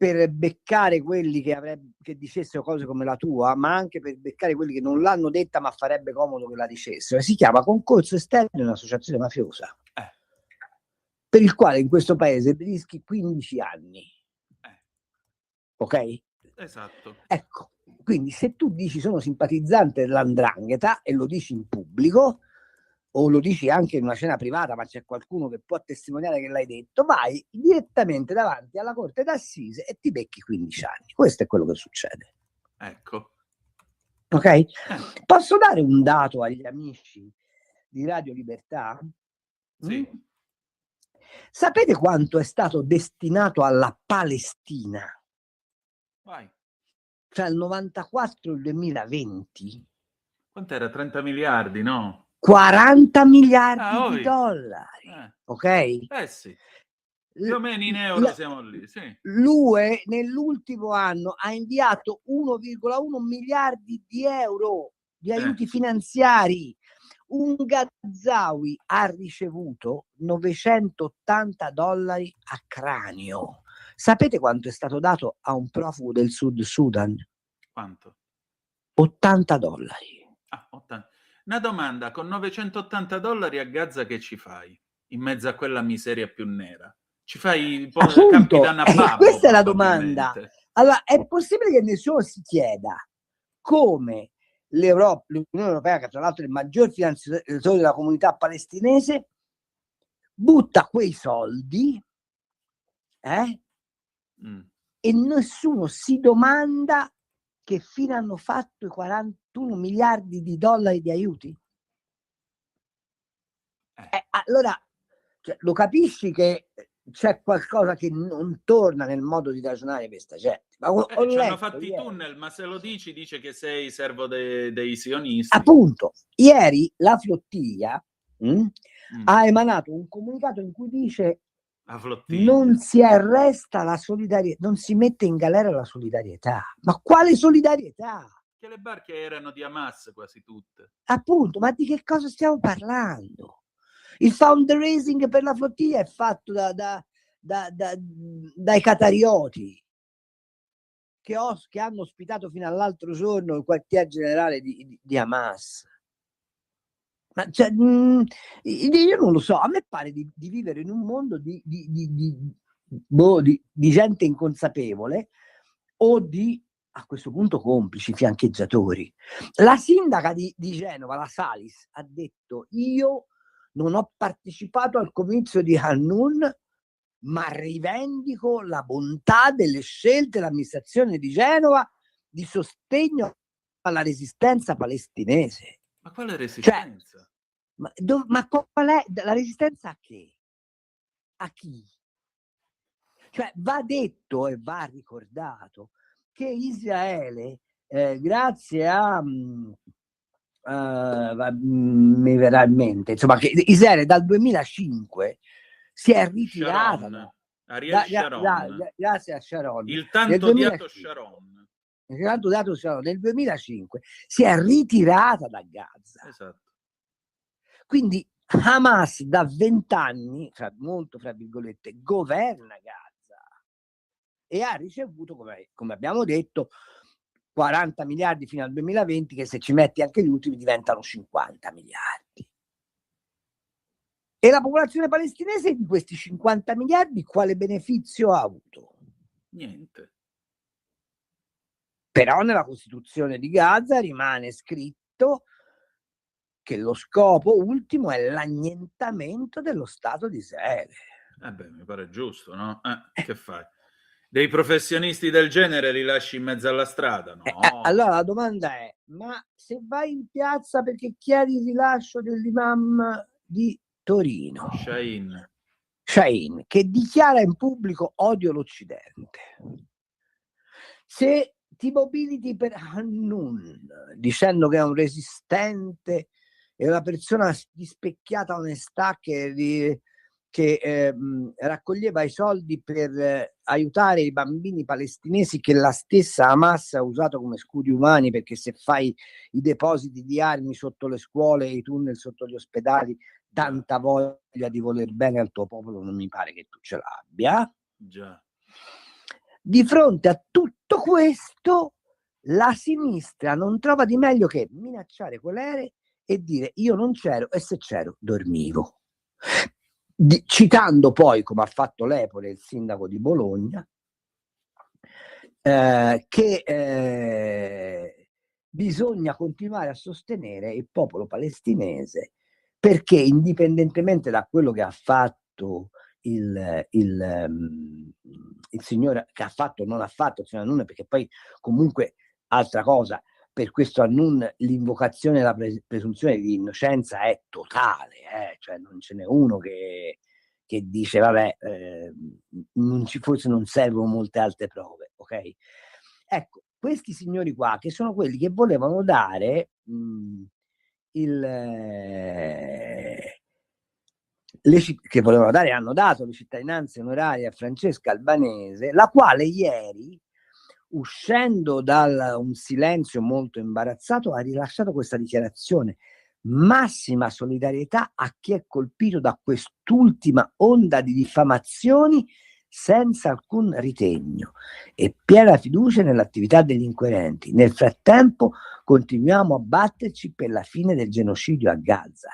per beccare quelli che dicessero cose come la tua, ma anche per beccare quelli che non l'hanno detta ma farebbe comodo che la dicessero. Si chiama concorso esterno in un'associazione mafiosa, per il quale in questo paese rischi 15 anni. Ok? Esatto. Ecco, quindi se tu dici sono simpatizzante dell''ndrangheta e lo dici in pubblico, o lo dici anche in una cena privata, ma c'è qualcuno che può testimoniare che l'hai detto, vai direttamente davanti alla corte d'assise e ti becchi 15 anni. Questo è quello che succede. Ecco. Ok? Posso dare un dato agli amici di Radio Libertà? Sì. Sapete quanto è stato destinato alla Palestina Vai. tra il 94 e il 2020? Quant'era? 30 miliardi, no? 40 miliardi di oi. dollari. Ok? Sì. Più o meno in euro siamo lì, sì. L'UE nell'ultimo anno ha inviato 1,1 miliardi di euro di aiuti finanziari. Un Gazawi ha ricevuto $980 a cranio. Sapete quanto è stato dato a un profugo del Sud Sudan? Quanto? $80. Ah, 80. Una domanda, con $980 a Gaza che ci fai? In mezzo a quella miseria più nera? Ci fai Capitan Ababo, questa è la domanda. Allora, è possibile che nessuno si chieda come l'Unione Europea, che tra l'altro è il maggior finanziatore della comunità palestinese, butta quei soldi e nessuno si domanda che fine hanno fatto i 41 miliardi di dollari di aiuti? Allora, cioè, lo capisci che c'è qualcosa che non torna nel modo di ragionare questa gente. Ma ci hanno fatto i tunnel, ma se lo dice che sei servo dei sionisti. Appunto, ieri la flottiglia ha emanato un comunicato in cui dice non si arresta la solidarietà, non si mette in galera la solidarietà. Ma quale solidarietà? Che le barche erano di Hamas quasi tutte. Appunto, ma di che cosa stiamo parlando? Il fundraising per la flottiglia è fatto dai qatarioti che hanno ospitato fino all'altro giorno il quartier generale di Hamas. Ma cioè, io non lo so, a me pare di vivere in un mondo di gente inconsapevole o di, a questo punto, complici, fiancheggiatori. La sindaca di Genova, la Salis, ha detto: io non ho partecipato al comizio di Hanun, ma rivendico la bontà delle scelte dell'amministrazione di Genova di sostegno alla resistenza palestinese. Ma quale resistenza? Cioè, ma qual è la resistenza a che? A chi? Cioè, va detto e va ricordato che Israele, grazie a mi verrà in mente, insomma, che Israele dal 2005 si è ritirata grazie a Sharon, il tanto odiato Sharon. Nel 2005 si è ritirata da Gaza. Esatto. Quindi Hamas da 20 anni, molto fra virgolette, governa Gaza e ha ricevuto, come abbiamo detto, 40 miliardi fino al 2020, che se ci metti anche gli ultimi diventano 50 miliardi. E la popolazione palestinese di questi 50 miliardi quale beneficio ha avuto? Niente. Però nella Costituzione di Gaza rimane scritto che lo scopo ultimo è l'annientamento dello Stato di Israele. Mi pare giusto, no? Che fai? Dei professionisti del genere li lasci in mezzo alla strada? No. Allora la domanda è: ma se vai in piazza perché chiedi il rilascio dell'imam di Torino, Shaheen, che dichiara in pubblico odio all'Occidente, se ti mobiliti per Hanun dicendo che è un resistente e una persona di specchiata onestà che raccoglieva i soldi per aiutare i bambini palestinesi che la stessa Hamas ha usato come scudi umani, perché se fai i depositi di armi sotto le scuole e i tunnel sotto gli ospedali, tanta voglia di voler bene al tuo popolo non mi pare che tu ce l'abbia. Già. Di fronte a tutto questo, la sinistra non trova di meglio che minacciare quell'aereo e dire io non c'ero e se c'ero dormivo. Citando poi, come ha fatto Lepore, il sindaco di Bologna, che bisogna continuare a sostenere il popolo palestinese perché indipendentemente da quello che ha fatto il signore, che ha fatto o non ha fatto il signor Hanun, perché poi comunque altra cosa, per questo Hanun l'invocazione della presunzione di innocenza è totale, cioè non ce n'è uno che dice vabbè, forse non servono molte altre prove, ok? Ecco, questi signori qua, che sono quelli che volevano dare che volevano dare, hanno dato le cittadinanze onorarie a Francesca Albanese, la quale ieri, uscendo da un silenzio molto imbarazzato, ha rilasciato questa dichiarazione: massima solidarietà a chi è colpito da quest'ultima onda di diffamazioni senza alcun ritegno e piena fiducia nell'attività degli inquirenti. Nel frattempo continuiamo a batterci per la fine del genocidio a Gaza.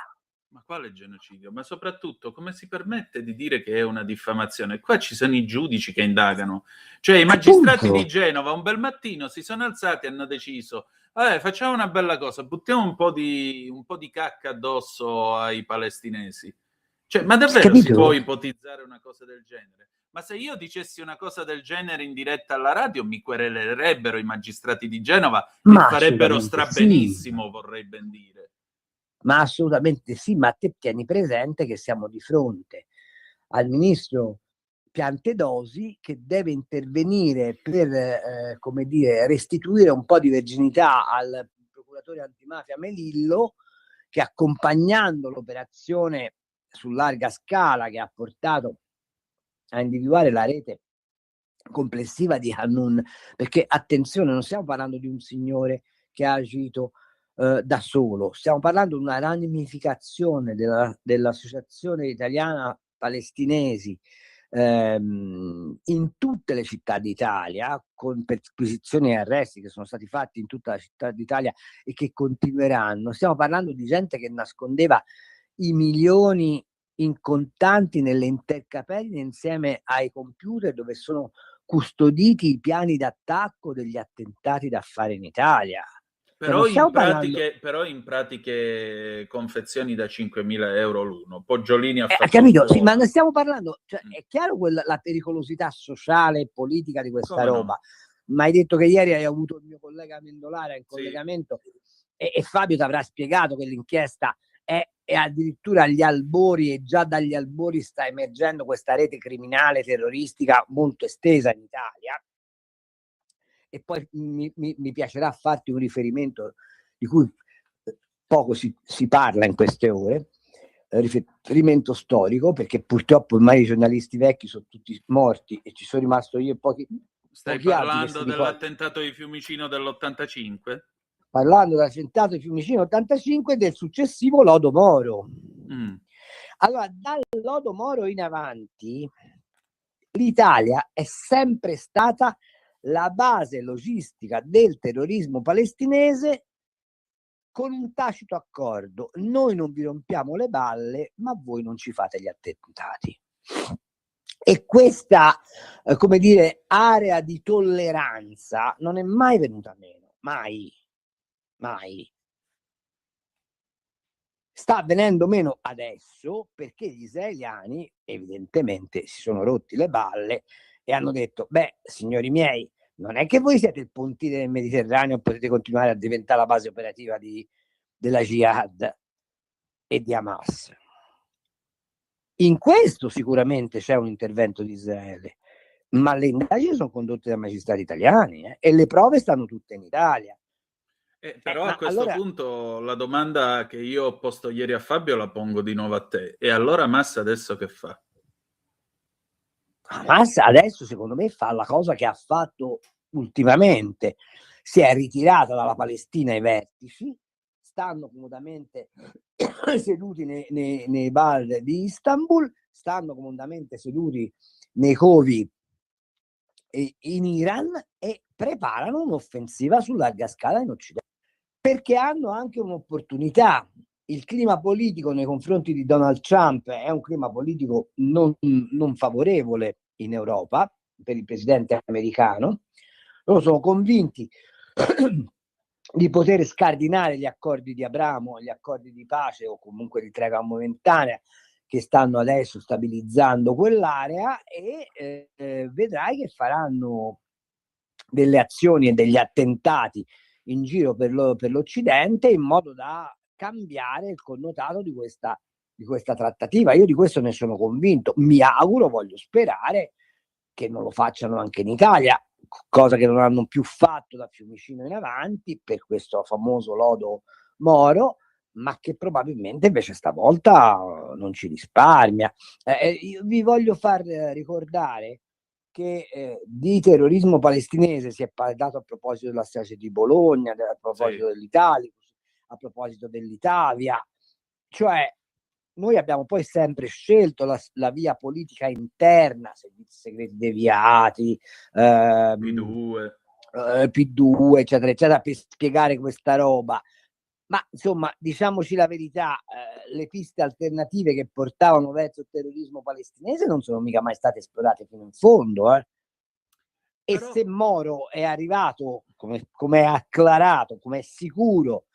Ma quale genocidio? Ma soprattutto come si permette di dire che è una diffamazione? Qua ci sono i giudici che indagano, cioè i magistrati di Genova un bel mattino si sono alzati e hanno deciso facciamo una bella cosa, buttiamo un po' di cacca addosso ai palestinesi. Cioè, ma davvero si può ipotizzare una cosa del genere? Ma se io dicessi una cosa del genere in diretta alla radio mi querelerebbero i magistrati di Genova e farebbero strabenissimo, sì. Vorrei ben dire. Ma assolutamente sì, ma te tieni presente che siamo di fronte al ministro Piantedosi che deve intervenire per, come dire, restituire un po' di verginità al procuratore antimafia Melillo, che accompagnando l'operazione su larga scala che ha portato a individuare la rete complessiva di Hanun, perché attenzione, non stiamo parlando di un signore che ha agito da solo, stiamo parlando di una ramificazione dell'Associazione Italiana Palestinesi in tutte le città d'Italia, con perquisizioni e arresti che sono stati fatti in tutta la città d'Italia e che continueranno. Stiamo parlando di gente che nascondeva i milioni in contanti nelle intercapelle insieme ai computer dove sono custoditi i piani d'attacco degli attentati da fare in Italia. Però in pratiche confezioni da 5.000 euro l'uno. Poggiolini ha fatto capito? Sì, ma ne stiamo parlando, cioè, è chiaro la pericolosità sociale e politica di questa roba. No? Ma hai detto che ieri hai avuto il mio collega Mendolara in collegamento, sì. e Fabio ti avrà spiegato che l'inchiesta è addirittura agli albori, e già dagli albori sta emergendo questa rete criminale terroristica molto estesa in Italia. E poi mi piacerà farti un riferimento di cui poco si parla in queste ore, riferimento storico, perché purtroppo ormai i giornalisti vecchi sono tutti morti e ci sono rimasto io e pochi. Stai parlando dell'attentato di Fiumicino dell'85? Parlando dell'attentato di Fiumicino 85 e del successivo lodo Moro. Allora, dal lodo Moro in avanti l'Italia è sempre stata la base logistica del terrorismo palestinese, con un tacito accordo: noi non vi rompiamo le balle, ma voi non ci fate gli attentati. E questa, come dire, area di tolleranza non è mai venuta meno, mai. Sta venendo meno adesso perché gli israeliani evidentemente si sono rotti le balle e hanno detto: beh, signori miei, non è che voi siete il pontile del Mediterraneo e potete continuare a diventare la base operativa della Jihad e di Hamas. In questo sicuramente c'è un intervento di Israele, ma le indagini sono condotte da magistrati italiani e le prove stanno tutte in Italia. Però a questo punto la domanda che io ho posto ieri a Fabio la pongo di nuovo a te. E allora Hamas adesso che fa? Hamas adesso secondo me fa la cosa che ha fatto ultimamente: si è ritirata dalla Palestina ai vertici, stanno comodamente seduti nei bar di Istanbul, stanno comodamente seduti nei covi in Iran e preparano un'offensiva su larga scala in Occidente, perché hanno anche un'opportunità. Il clima politico nei confronti di Donald Trump è un clima politico non favorevole in Europa per il presidente americano. Loro sono convinti di poter scardinare gli accordi di Abramo, gli accordi di pace o comunque di tregua momentanea che stanno adesso stabilizzando quell'area, e vedrai che faranno delle azioni e degli attentati in giro per l'Occidente in modo da cambiare il connotato di questa trattativa. Io di questo ne sono convinto. Mi auguro, voglio sperare che non lo facciano anche in Italia, cosa che non hanno più fatto da Fiumicino in avanti per questo famoso lodo Moro, ma che probabilmente invece stavolta non ci risparmia. Io vi voglio far ricordare che di terrorismo palestinese si è parlato a proposito della strage di Bologna, a proposito dell'Italicus, a proposito dell'Italia, cioè noi abbiamo poi sempre scelto la via politica interna, servizi segreti deviati, P2, eccetera, eccetera, per spiegare questa roba. Ma insomma, diciamoci la verità, le piste alternative che portavano verso il terrorismo palestinese non sono mica mai state esplorate fino in fondo. E però, se Moro è arrivato, come è acclarato, come è sicuro,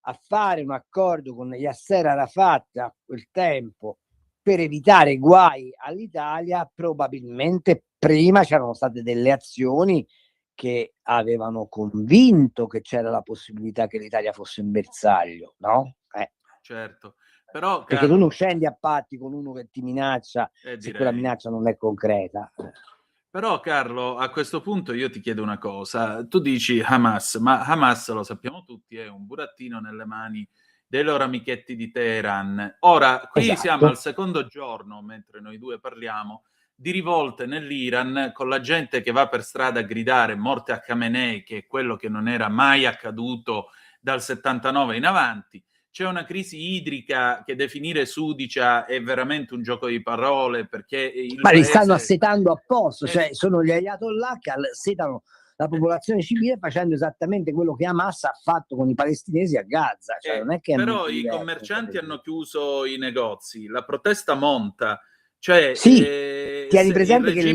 a fare un accordo con Yasser Arafat a quel tempo per evitare guai all'Italia, probabilmente prima c'erano state delle azioni che avevano convinto che c'era la possibilità che l'Italia fosse un bersaglio, no? Certo, però perché tu non scendi a patti con uno che ti minaccia se quella minaccia non è concreta. Però Carlo, a questo punto io ti chiedo una cosa. Tu dici Hamas, ma Hamas, lo sappiamo tutti, è un burattino nelle mani dei loro amichetti di Teheran. Ora, qui siamo al secondo giorno, mentre noi due parliamo, di rivolte nell'Iran, con la gente che va per strada a gridare morte a Khamenei, che è quello che non era mai accaduto dal 79 in avanti. C'è una crisi idrica che definire sudicia è veramente un gioco di parole, perché ma li stanno assetando apposta, cioè sono gli Ayatollah che assetano la popolazione civile facendo esattamente quello che Hamas ha fatto con i palestinesi a Gaza. Cioè, non è che però i commercianti hanno chiuso i negozi, la protesta monta. Cioè, sì, tieni presente che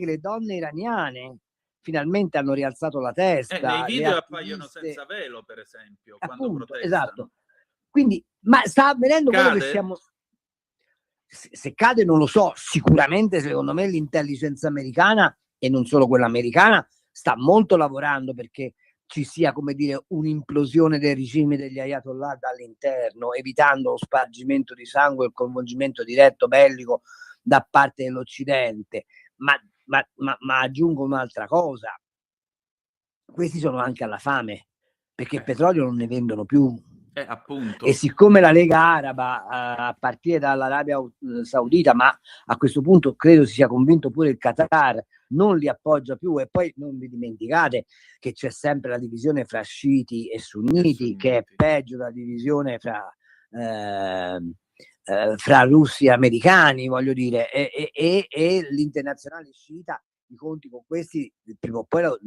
le donne iraniane finalmente hanno rialzato la testa. Nei video appaiono senza velo, per esempio, quando protestano. Esatto. Quindi, ma sta avvenendo quello che siamo... Se cade non lo so, sicuramente secondo me l'intelligence americana, e non solo quella americana, sta molto lavorando perché ci sia, come dire, un'implosione del regime degli Ayatollah dall'interno, evitando lo spargimento di sangue e il coinvolgimento diretto bellico da parte dell'Occidente. Ma aggiungo un'altra cosa: questi sono anche alla fame, perché il petrolio non ne vendono più. Appunto. E siccome la Lega Araba, a partire dall'Arabia Saudita, ma a questo punto credo si sia convinto pure il Qatar, non li appoggia più, e poi non vi dimenticate che c'è sempre la divisione fra sciiti e sunniti, che è peggio della divisione fra russi e americani, voglio dire, e l'internazionale sciita i conti con questi prima o poi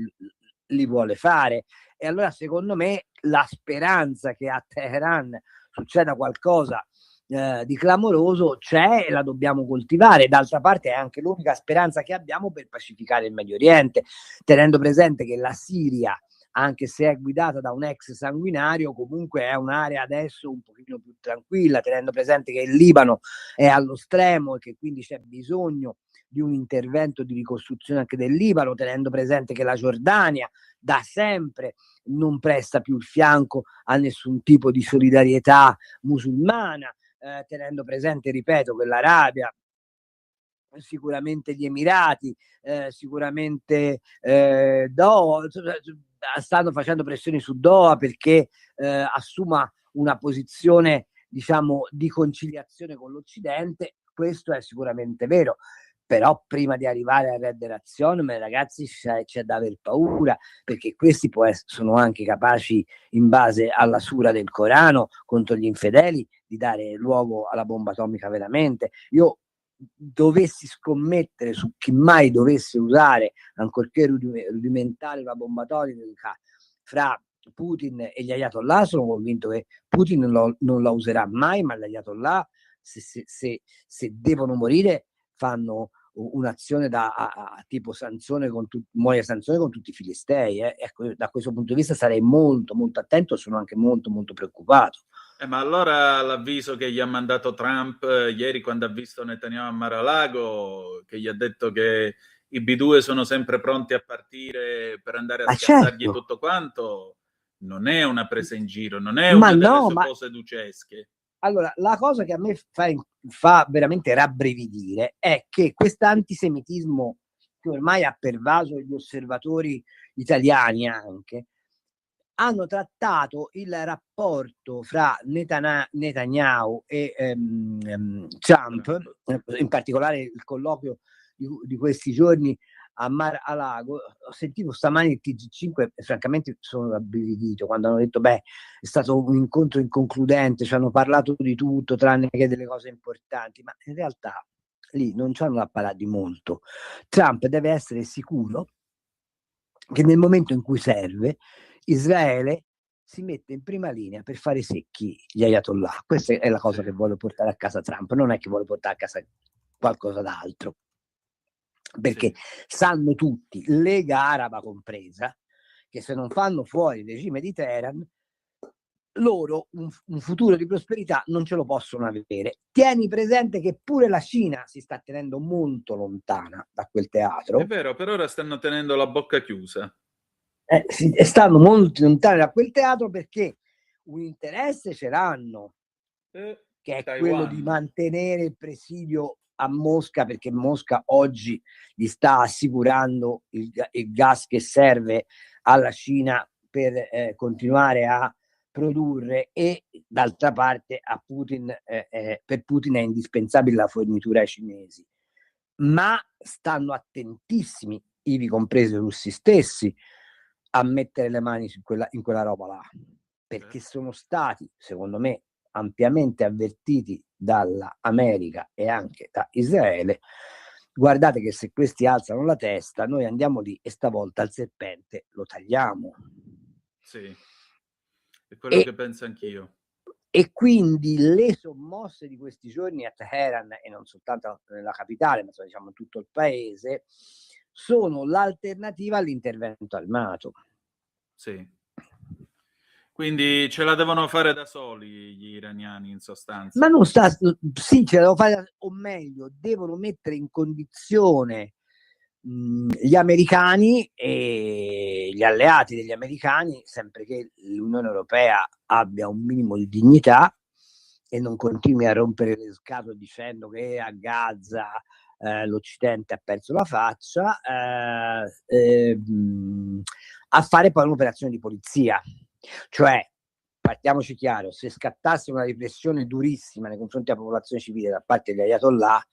li vuole fare. E allora secondo me la speranza che a Teheran succeda qualcosa di clamoroso c'è, e la dobbiamo coltivare. D'altra parte è anche l'unica speranza che abbiamo per pacificare il Medio Oriente, tenendo presente che la Siria, anche se è guidata da un ex sanguinario, comunque è un'area adesso un pochino più tranquilla, tenendo presente che il Libano è allo stremo e che quindi c'è bisogno di un intervento di ricostruzione anche del Libano, tenendo presente che la Giordania da sempre non presta più il fianco a nessun tipo di solidarietà musulmana, tenendo presente, ripeto, che l'Arabia, sicuramente gli Emirati, sicuramente Doha, stanno facendo pressioni su Doha perché assuma una posizione, diciamo, di conciliazione con l'Occidente. Questo è sicuramente vero, però prima di arrivare a Red Razzion, ragazzi, c'è da aver paura, perché questi sono anche capaci, in base alla sura del Corano contro gli infedeli, di dare luogo alla bomba atomica veramente. Io dovessi scommettere su chi mai dovesse usare, ancorché rudimentale, la bomba atomica fra Putin e gli ayatollah, sono convinto che Putin non la userà mai, ma gli ayatollah, se devono morire, fanno un'azione tipo Sansone muoia Sansone con tutti i filistei. Ecco, io da questo punto di vista sarei molto molto attento, sono anche molto molto preoccupato. Ma allora l'avviso che gli ha mandato Trump ieri quando ha visto Netanyahu a Mar-a-Lago, che gli ha detto che i B2 sono sempre pronti a partire per andare a scassargli certo, tutto quanto, non è una presa in giro, non è ma una delle no, sue ma pose ducesche. allora la cosa che a me fa veramente rabbrividire è che questo antisemitismo che ormai ha pervaso gli osservatori italiani anche, hanno trattato il rapporto fra Netanyahu e Trump, in particolare il colloquio di questi giorni a Mar-a-Lago. Ho sentito stamani il TG5 e francamente sono rabbrividito quando hanno detto è stato un incontro inconcludente, ci hanno parlato di tutto tranne che delle cose importanti, ma in realtà lì non ci hanno da parlare di molto. Trump deve essere sicuro che nel momento in cui serve Israele si mette in prima linea per fare secchi gli ayatollah. Questa è la cosa che vuole portare a casa Trump, non è che vuole portare a casa qualcosa d'altro, perché sanno tutti, Lega Araba compresa, che se non fanno fuori il regime di Teheran, loro un futuro di prosperità non ce lo possono avere. Tieni presente che pure la Cina si sta tenendo molto lontana da quel teatro. È vero, per ora stanno tenendo la bocca chiusa. Stanno molto lontani da quel teatro perché un interesse ce l'hanno, che è Taiwan. quello di mantenere il presidio a Mosca, perché Mosca oggi gli sta assicurando il gas che serve alla Cina per continuare a produrre, e d'altra parte a Putin, per Putin è indispensabile la fornitura ai cinesi, ma stanno attentissimi, ivi compresi i russi stessi, a mettere le mani in quella roba là, perché sono stati, secondo me, ampiamente avvertiti dall'America e anche da Israele. Guardate che se questi alzano la testa, noi andiamo lì e stavolta il serpente lo tagliamo. Sì, è quello che penso anch'io. E quindi le sommosse di questi giorni a Teheran, e non soltanto nella capitale, ma diciamo in tutto il paese, sono l'alternativa all'intervento armato. Sì. Quindi ce la devono fare da soli gli iraniani, in sostanza. Ma non sta, sì, ce la devono fare, o meglio, devono mettere in condizione gli americani e gli alleati degli americani, sempre che l'Unione Europea abbia un minimo di dignità e non continui a rompere le scatole dicendo che a Gaza l'Occidente ha perso la faccia, a fare poi un'operazione di polizia. Cioè, partiamoci chiaro, se scattasse una repressione durissima nei confronti della popolazione civile da parte degli ayatollah,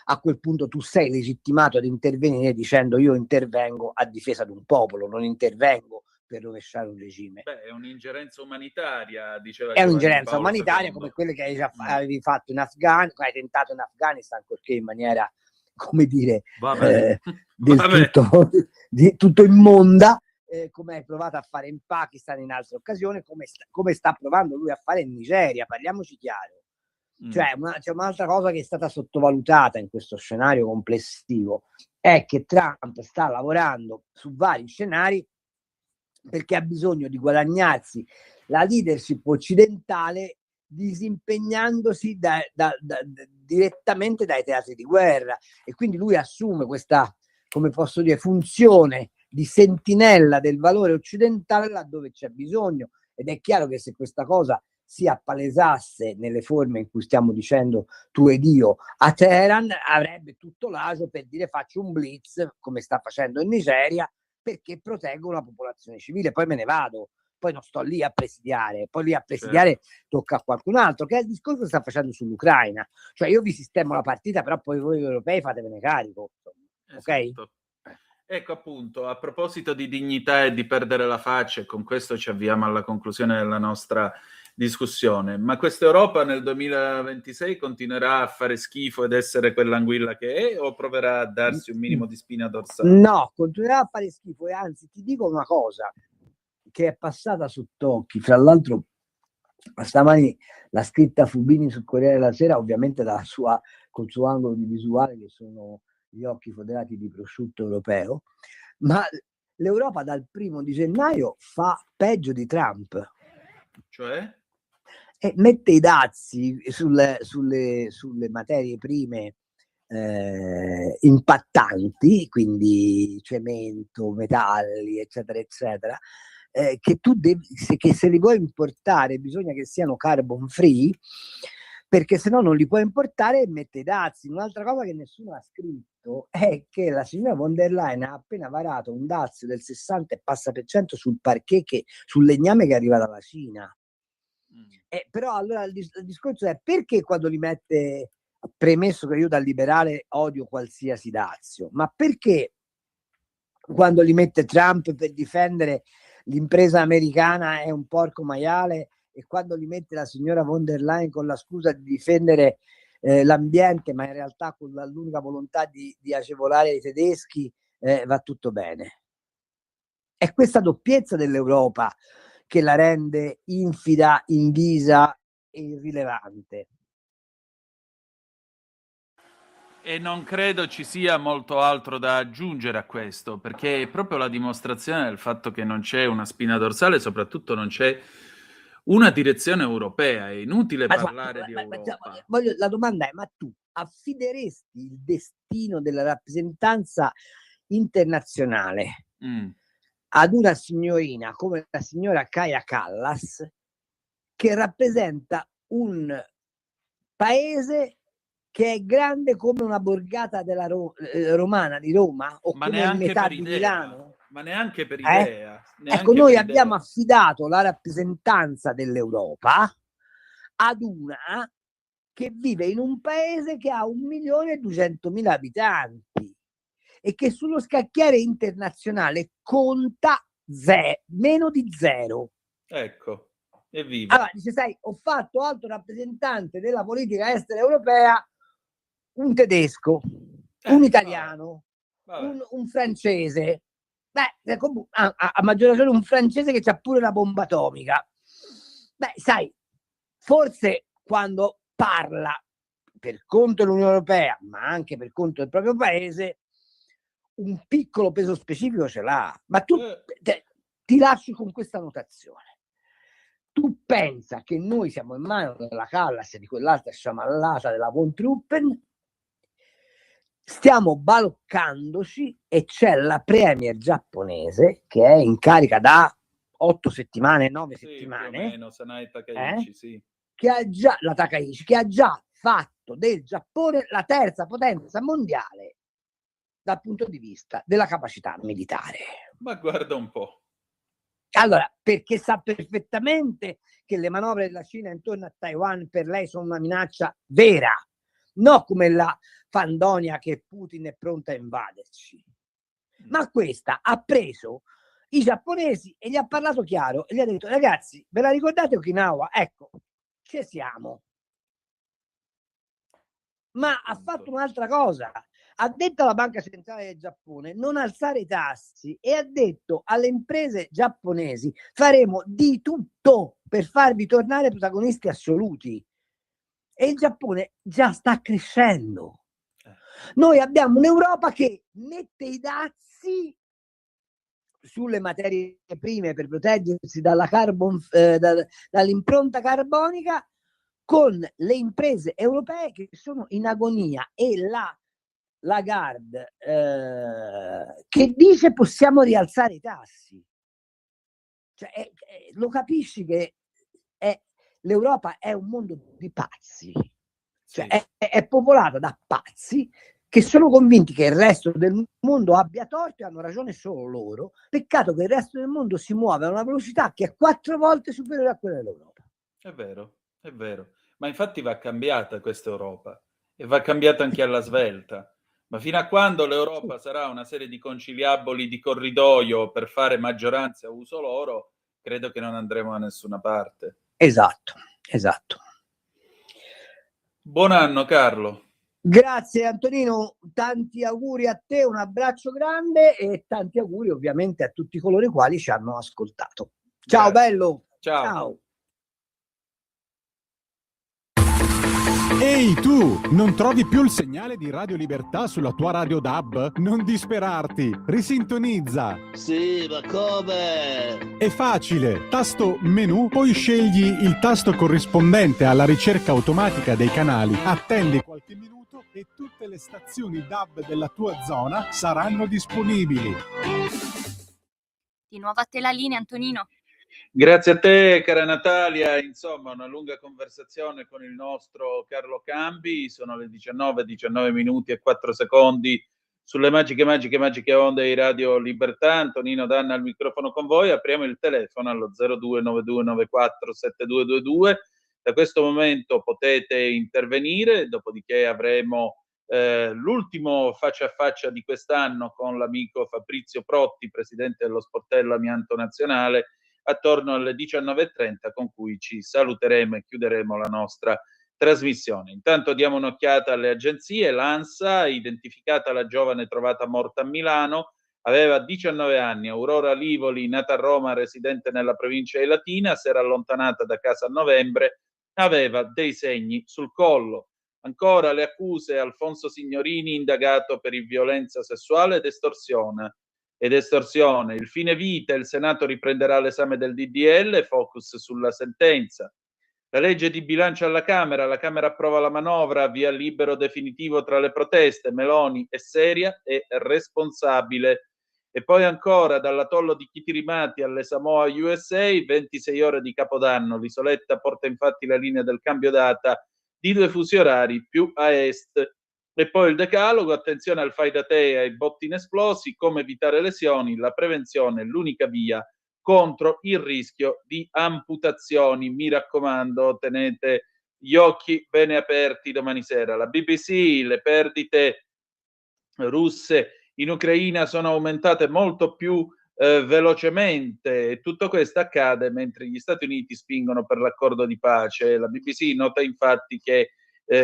a quel punto tu sei legittimato ad intervenire dicendo io intervengo a difesa di un popolo, non intervengo per rovesciare un regime. È un'ingerenza umanitaria, diceva. È un'ingerenza umanitaria come quelle che avevi fatto in Afghanistan, hai tentato in Afghanistan, ancorché in maniera, come dire, di tutto immonda, come hai provato a fare in Pakistan in altre occasioni, come sta provando lui a fare in Nigeria, parliamoci chiaro. Cioè, c'è un'altra cosa che è stata sottovalutata in questo scenario complessivo, è che Trump sta lavorando su vari scenari perché ha bisogno di guadagnarsi la leadership occidentale disimpegnandosi direttamente dai teatri di guerra, e quindi lui assume questa, come posso dire, funzione di sentinella del valore occidentale laddove c'è bisogno, ed è chiaro che se questa cosa si appalesasse nelle forme in cui stiamo dicendo tu ed io a Teheran, avrebbe tutto l'agio per dire faccio un blitz come sta facendo in Nigeria perché proteggo la popolazione civile, poi me ne vado, poi non sto lì a presidiare, poi lì a presidiare tocca a qualcun altro, che è il discorso che sta facendo sull'Ucraina. Cioè io vi sistemo la partita, però poi voi europei fatevene carico, ok? Ecco, appunto, a proposito di dignità e di perdere la faccia, e con questo ci avviamo alla conclusione della nostra discussione. Ma questa Europa nel 2026 continuerà a fare schifo ed essere quell'anguilla che è, o proverà a darsi un minimo di spina dorsale? No, continuerà a fare schifo, e anzi ti dico una cosa che è passata sott'occhi. Fra l'altro stamani l'ha scritta Fubini sul Corriere della Sera, ovviamente col suo angolo di visuale che sono gli occhi foderati di prosciutto europeo, ma l'Europa dal 1° gennaio fa peggio di Trump. Cioè? E mette i dazi sulle materie prime impattanti, quindi cemento, metalli, eccetera, eccetera, che tu che se li vuoi importare bisogna che siano carbon free, perché se no non li puoi importare, e mette i dazi. Un'altra cosa che nessuno ha scritto è che la signora von der Leyen ha appena varato un dazio del 60 e passa per cento sul parquet, sul legname che arriva dalla Cina. Però allora il discorso è: perché quando li mette, premesso che io da liberale odio qualsiasi dazio, ma perché quando li mette Trump per difendere l'impresa americana è un porco maiale, e quando li mette la signora von der Leyen con la scusa di difendere l'ambiente, ma in realtà con l'unica volontà di agevolare i tedeschi, va tutto bene? È questa doppiezza dell'Europa che la rende infida, invisa e irrilevante. E non credo ci sia molto altro da aggiungere a questo, perché è proprio la dimostrazione del fatto che non c'è una spina dorsale, soprattutto non c'è una direzione europea. È inutile parlare di Europa. La domanda è: ma tu affideresti il destino della rappresentanza internazionale ad una signorina come la signora Kaja Kallas, che rappresenta un paese che è grande come una borgata della romana di Roma, o Ma come neanche metà per di idea. Milano? Ma neanche per idea. Ecco, noi abbiamo affidato la rappresentanza dell'Europa ad una che vive in un paese che ha 1.200.000 abitanti e che sullo scacchiere internazionale conta meno di zero. Ecco, evviva. Allora dice: sai, ho fatto alto rappresentante della politica estera europea un tedesco, un italiano, un francese. Beh, a maggior ragione un francese che c'ha pure la bomba atomica. Beh, sai, forse quando parla per conto dell'Unione Europea, ma anche per conto del proprio paese, un piccolo peso specifico ce l'ha. Ma tu ti lascio con questa notazione: tu pensa che noi siamo in mano della Callas e di quell'altra sciamallata della von Truppen, stiamo baloccandoci, e c'è la premier giapponese che è in carica da 8 settimane, 9 settimane, più o meno, Sanae Takaichi, sì. che ha già, la Takaichi, che ha già fatto del Giappone la terza potenza mondiale dal punto di vista della capacità militare. Ma guarda un po'. Allora, perché sa perfettamente che le manovre della Cina intorno a Taiwan per lei sono una minaccia vera, no come la fandonia che Putin è pronto a invaderci. Ma questa ha preso i giapponesi e gli ha parlato chiaro e gli ha detto: ragazzi, ve la ricordate Okinawa? Ecco, ci siamo. Ma ha fatto un'altra cosa: ha detto alla Banca Centrale del Giappone non alzare i tassi, e ha detto alle imprese giapponesi: faremo di tutto per farvi tornare protagonisti assoluti. E il Giappone già sta crescendo. Noi abbiamo un'Europa che mette i dazi sulle materie prime per proteggersi dall'impronta carbonica, con le imprese europee che sono in agonia, e la Lagarde che dice possiamo rialzare i tassi. Cioè, lo capisci che l'Europa è un mondo di pazzi, cioè è popolata da pazzi che sono convinti che il resto del mondo abbia torto, e hanno ragione solo loro. Peccato che il resto del mondo si muove a una velocità che è 4 volte superiore a quella dell'Europa. È vero, è vero. Ma infatti va cambiata questa Europa, e va cambiata anche alla svelta. Ma fino a quando l'Europa sarà una serie di conciliaboli di corridoio per fare maggioranze a uso loro, credo che non andremo da nessuna parte. Esatto. Buon anno Carlo. Grazie Antonino, tanti auguri a te, un abbraccio grande e tanti auguri ovviamente a tutti coloro i quali ci hanno ascoltato. Ciao Grazie. bello. Ciao. Ehi tu, non trovi più il segnale di Radio Libertà sulla tua radio DAB? Non disperarti, risintonizza. Sì, ma come? È facile, tasto menu, poi scegli il tasto corrispondente alla ricerca automatica dei canali, attendi qualche minuto e tutte le stazioni DAB della tua zona saranno disponibili. Di nuovo a te la linea, Antonino. Grazie a te, cara Natalia. Insomma, una lunga conversazione con il nostro Carlo Cambi. Sono le 19 minuti e 4 secondi sulle magiche onde di Radio Libertà. Antonino Danna al microfono con voi. Apriamo il telefono allo 0292947222. Da questo momento potete intervenire, dopodiché avremo l'ultimo faccia a faccia di quest'anno con l'amico Fabrizio Protti, presidente dello Sportello Amianto Nazionale, attorno alle 19:30, con cui ci saluteremo e chiuderemo la nostra trasmissione. Intanto diamo un'occhiata alle agenzie. L'ANSA, identificata la giovane trovata morta a Milano, aveva 19 anni, Aurora Livoli, nata a Roma, residente nella provincia di Latina, si era allontanata da casa a novembre, aveva dei segni sul collo. Ancora le accuse: Alfonso Signorini, indagato per violenza sessuale ed estorsione. Il fine vita, il Senato riprenderà l'esame del DDL, focus sulla sentenza. La legge di bilancio alla Camera, la Camera approva la manovra, via libero definitivo tra le proteste, Meloni è seria e responsabile. E poi ancora, dall'atollo di Kitirimati alle Samoa USA, 26 ore di Capodanno, l'isoletta porta infatti la linea del cambio data di 2 fusi orari più a est. E poi il decalogo: attenzione al fai da te e ai botti inesplosi, come evitare lesioni, la prevenzione è l'unica via contro il rischio di amputazioni. Mi raccomando, tenete gli occhi bene aperti domani sera. La BBC: le perdite russe in Ucraina sono aumentate molto più velocemente, e tutto questo accade mentre gli Stati Uniti spingono per l'accordo di pace. La BBC nota infatti che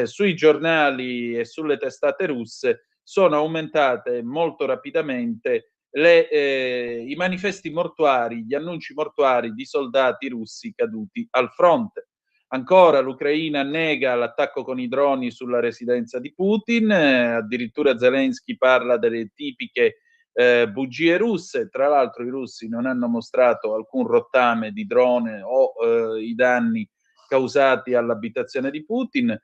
sui giornali e sulle testate russe sono aumentate molto rapidamente i manifesti mortuari, gli annunci mortuari di soldati russi caduti al fronte. Ancora, l'Ucraina nega l'attacco con i droni sulla residenza di Putin, addirittura Zelensky parla delle tipiche bugie russe. Tra l'altro i russi non hanno mostrato alcun rottame di drone o i danni causati all'abitazione di Putin.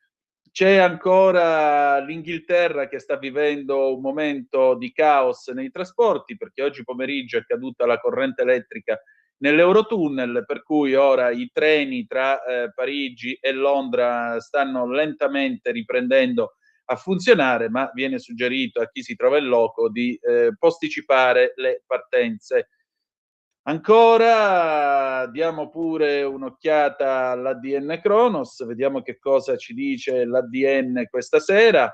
C'è ancora l'Inghilterra che sta vivendo un momento di caos nei trasporti, perché oggi pomeriggio è caduta la corrente elettrica nell'Eurotunnel, per cui ora i treni tra Parigi e Londra stanno lentamente riprendendo a funzionare, ma viene suggerito a chi si trova in loco di posticipare le partenze. Ancora diamo pure un'occhiata all'ADN Kronos, vediamo che cosa ci dice l'ADN questa sera.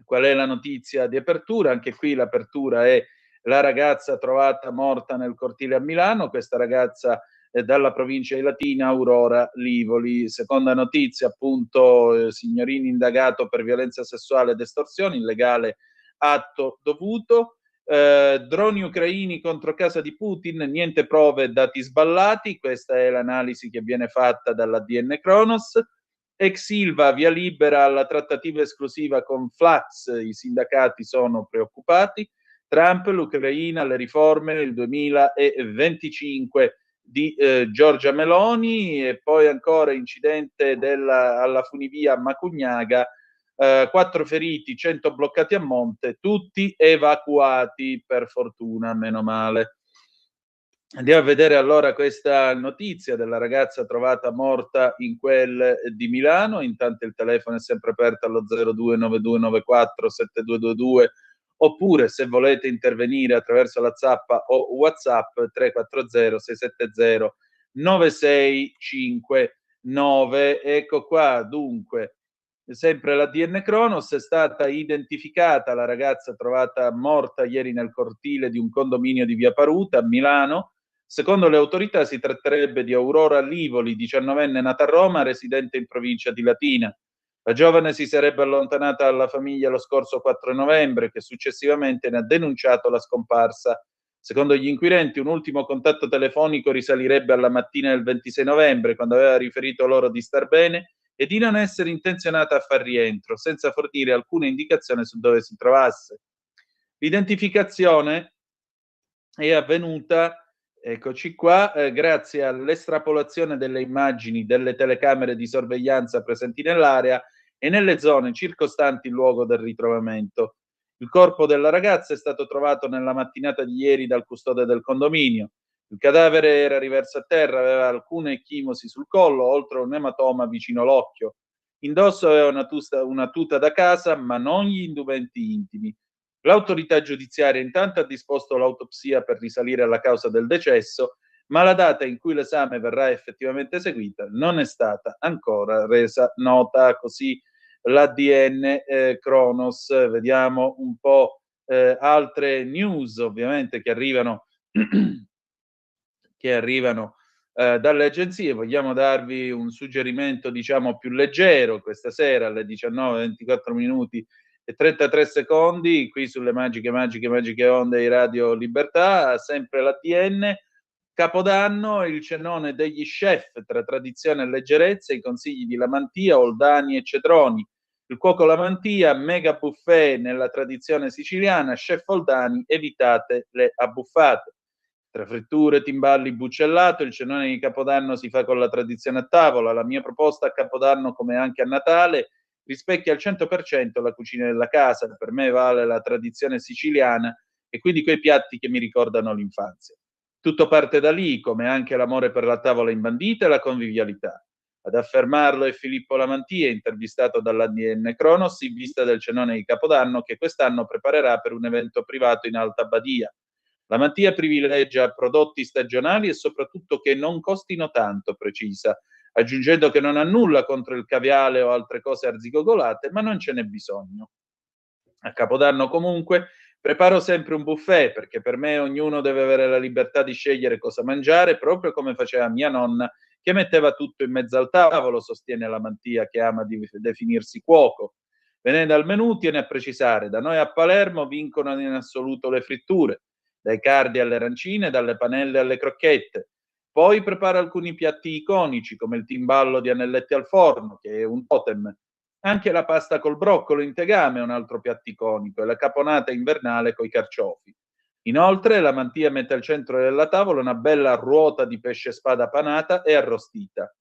Qual è la notizia di apertura? Anche qui l'apertura è la ragazza trovata morta nel cortile a Milano. Questa ragazza è dalla provincia di Latina, Aurora Livoli. Seconda notizia, appunto, Signorini indagato per violenza sessuale ed estorsione, illegale atto dovuto. Droni ucraini contro casa di Putin, niente prove, dati sballati. Questa è l'analisi che viene fatta dall'ADN Kronos. Ex Ilva, via libera alla trattativa esclusiva con Flax, i sindacati sono preoccupati. Trump, l'Ucraina, le riforme nel 2025 di Giorgia Meloni. E poi ancora incidente alla funivia Macugnaga, 4 feriti, 100 bloccati a monte, tutti evacuati per fortuna, meno male. Andiamo a vedere allora questa notizia della ragazza trovata morta in quel di Milano. Intanto il telefono è sempre aperto allo 0292947222, oppure se volete intervenire attraverso la zappa o WhatsApp 340 670 9659. Ecco qua, dunque, sempre l'ADN Kronos: è stata identificata la ragazza trovata morta ieri nel cortile di un condominio di via Paruta a Milano. Secondo le autorità si tratterebbe di Aurora Livoli, 19enne nata a Roma, residente in provincia di Latina. La giovane si sarebbe allontanata dalla famiglia lo scorso 4 novembre, che successivamente ne ha denunciato la scomparsa. Secondo gli inquirenti, un ultimo contatto telefonico risalirebbe alla mattina del 26 novembre, quando aveva riferito loro di star bene e di non essere intenzionata a far rientro, senza fornire alcuna indicazione su dove si trovasse. L'identificazione è avvenuta, eccoci qua, grazie all'estrapolazione delle immagini delle telecamere di sorveglianza presenti nell'area e nelle zone circostanti il luogo del ritrovamento. Il corpo della ragazza è stato trovato nella mattinata di ieri dal custode del condominio. Il cadavere era riverso a terra, aveva alcune ecchimosi sul collo, oltre a un ematoma vicino l'occhio. Indosso aveva una tuta da casa, ma non gli indumenti intimi. L'autorità giudiziaria intanto ha disposto l'autopsia per risalire alla causa del decesso, ma la data in cui l'esame verrà effettivamente eseguita non è stata ancora resa nota. Così l'ADN Cronos. Vediamo un po' altre news, ovviamente, che arrivano dalle agenzie. Vogliamo darvi un suggerimento, diciamo, più leggero questa sera alle 19:24 minuti e 33 secondi qui sulle magiche onde di Radio Libertà, sempre l'ADN. Capodanno, il cenone degli chef tra tradizione e leggerezza, i consigli di Lamantia, Oldani e Cedroni. Il cuoco Lamantia, mega buffet nella tradizione siciliana, chef Oldani, evitate le abbuffate. Tra fritture, timballi, buccellato, il cenone di Capodanno si fa con la tradizione a tavola. La mia proposta a Capodanno, come anche a Natale, rispecchia al 100% la cucina della casa. Per me vale la tradizione siciliana e quindi quei piatti che mi ricordano l'infanzia. Tutto parte da lì, come anche l'amore per la tavola imbandita e la convivialità. Ad affermarlo è Filippo Lamantia, intervistato dall'ADN Cronos in vista del cenone di Capodanno che quest'anno preparerà per un evento privato in Alta Badia. Lamantia privilegia prodotti stagionali e soprattutto che non costino tanto, precisa, aggiungendo che non ha nulla contro il caviale o altre cose arzigogolate, ma non ce n'è bisogno. A Capodanno comunque preparo sempre un buffet, perché per me ognuno deve avere la libertà di scegliere cosa mangiare, proprio come faceva mia nonna, che metteva tutto in mezzo al tavolo, sostiene Lamantia, che ama definirsi cuoco. Venendo al menù, tiene a precisare: da noi a Palermo vincono in assoluto le fritture, dai cardi alle arancine, dalle panelle alle crocchette. Poi prepara alcuni piatti iconici, come il timballo di anelletti al forno, che è un totem. Anche la pasta col broccolo in tegame è un altro piatto iconico, e la caponata invernale coi carciofi. Inoltre, Lamantia mette al centro della tavola una bella ruota di pesce spada panata e arrostita.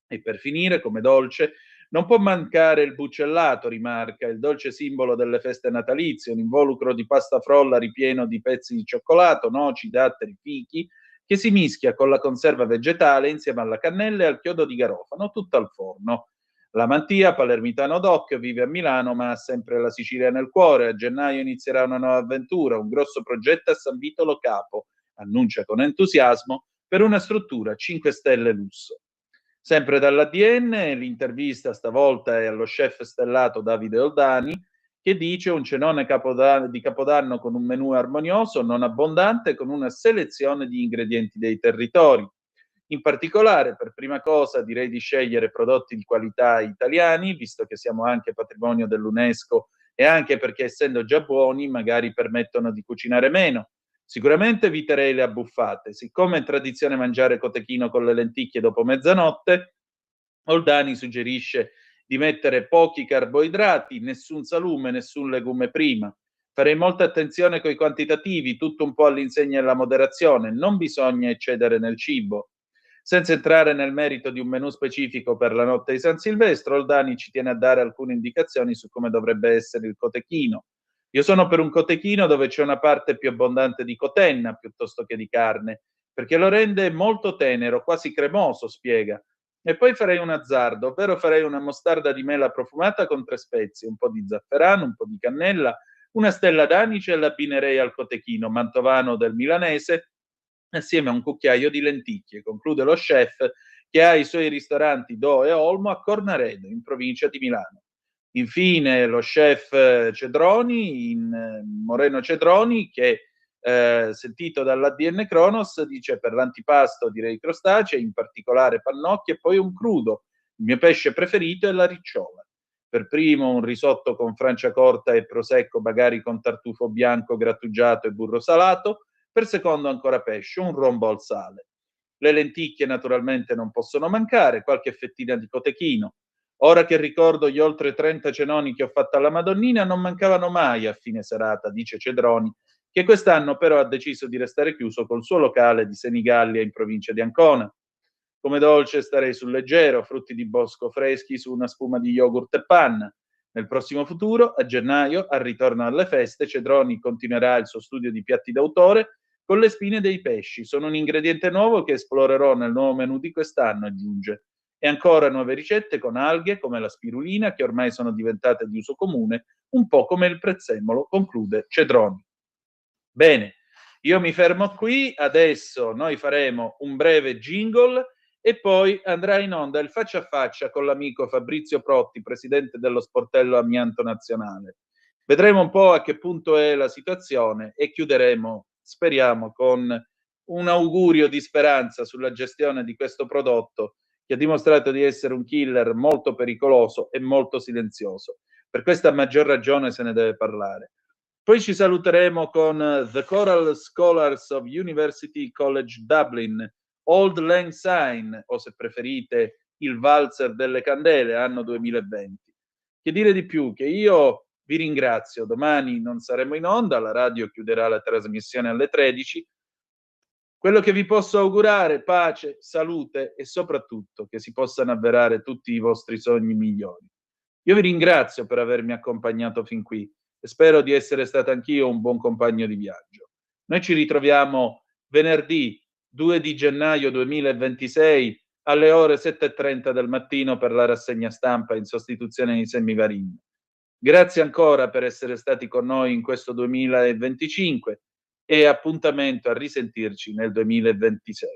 E per finire, come dolce, non può mancare il buccellato, rimarca, il dolce simbolo delle feste natalizie, un involucro di pasta frolla ripieno di pezzi di cioccolato, noci, datteri, fichi, che si mischia con la conserva vegetale insieme alla cannella e al chiodo di garofano, tutto al forno. Lamantia, palermitano d'occhio, vive a Milano ma ha sempre la Sicilia nel cuore. A gennaio inizierà una nuova avventura, un grosso progetto a San Vito Lo Capo, annuncia con entusiasmo, per una struttura 5 stelle lusso. Sempre dall'ADN, l'intervista stavolta è allo chef stellato Davide Oldani, che dice: un cenone di Capodanno con un menù armonioso, non abbondante, con una selezione di ingredienti dei territori. In particolare, per prima cosa, direi di scegliere prodotti di qualità italiani, visto che siamo anche patrimonio dell'UNESCO e anche perché, essendo già buoni, magari permettono di cucinare meno. Sicuramente eviterei le abbuffate. Siccome è tradizione mangiare cotechino con le lenticchie dopo mezzanotte, Oldani suggerisce di mettere pochi carboidrati, nessun salume, nessun legume prima. Farei molta attenzione coi quantitativi, tutto un po' all'insegna della moderazione, non bisogna eccedere nel cibo. Senza entrare nel merito di un menù specifico per la notte di San Silvestro, Oldani ci tiene a dare alcune indicazioni su come dovrebbe essere il cotechino. Io sono per un cotechino dove c'è una parte più abbondante di cotenna piuttosto che di carne, perché lo rende molto tenero, quasi cremoso, spiega. E poi farei un azzardo, ovvero farei una mostarda di mela profumata con 3 spezie, un po' di zafferano, un po' di cannella, una stella d'anice e l'abbinerei al cotechino mantovano del milanese, assieme a un cucchiaio di lenticchie, conclude lo chef, che ha i suoi ristoranti Do e Olmo a Cornaredo, in provincia di Milano. Infine lo chef Cedroni, Moreno Cedroni, che sentito dall'ADN Kronos, dice: per l'antipasto direi crostacei, in particolare pannocchie, e poi un crudo. Il mio pesce preferito è la ricciola. Per primo un risotto con Franciacorta e prosecco, magari con tartufo bianco grattugiato e burro salato. Per secondo ancora pesce, un rombo al sale. Le lenticchie naturalmente non possono mancare, qualche fettina di cotechino. Ora che ricordo gli oltre 30 cenoni che ho fatto alla Madonnina, non mancavano mai a fine serata, dice Cedroni, che quest'anno però ha deciso di restare chiuso col suo locale di Senigallia in provincia di Ancona. Come dolce starei sul leggero, frutti di bosco freschi su una spuma di yogurt e panna. Nel prossimo futuro, a gennaio, al ritorno alle feste, Cedroni continuerà il suo studio di piatti d'autore con le spine dei pesci. Sono un ingrediente nuovo che esplorerò nel nuovo menù di quest'anno, aggiunge. E ancora nuove ricette con alghe come la spirulina, che ormai sono diventate di uso comune, un po' come il prezzemolo, conclude Cedroni. Bene, io mi fermo qui, adesso noi faremo un breve jingle e poi andrà in onda il faccia a faccia con l'amico Fabrizio Protti, presidente dello Sportello Amianto Nazionale. Vedremo un po' a che punto è la situazione e chiuderemo, speriamo, con un augurio di speranza sulla gestione di questo prodotto che ha dimostrato di essere un killer molto pericoloso e molto silenzioso. Per questa maggior ragione se ne deve parlare. Poi ci saluteremo con The Choral Scholars of University College Dublin, Old Lang Syne, o se preferite il Valzer delle Candele, anno 2020. Che dire di più? Che io vi ringrazio, domani non saremo in onda, la radio chiuderà la trasmissione alle 13. Quello che vi posso augurare, pace, salute e soprattutto che si possano avverare tutti i vostri sogni migliori. Io vi ringrazio per avermi accompagnato fin qui e spero di essere stato anch'io un buon compagno di viaggio. Noi ci ritroviamo venerdì 2 di gennaio 2026 alle ore 7:30 del mattino per la rassegna stampa in sostituzione di Semivarin. Grazie ancora per essere stati con noi in questo 2025 e appuntamento a risentirci nel 2026.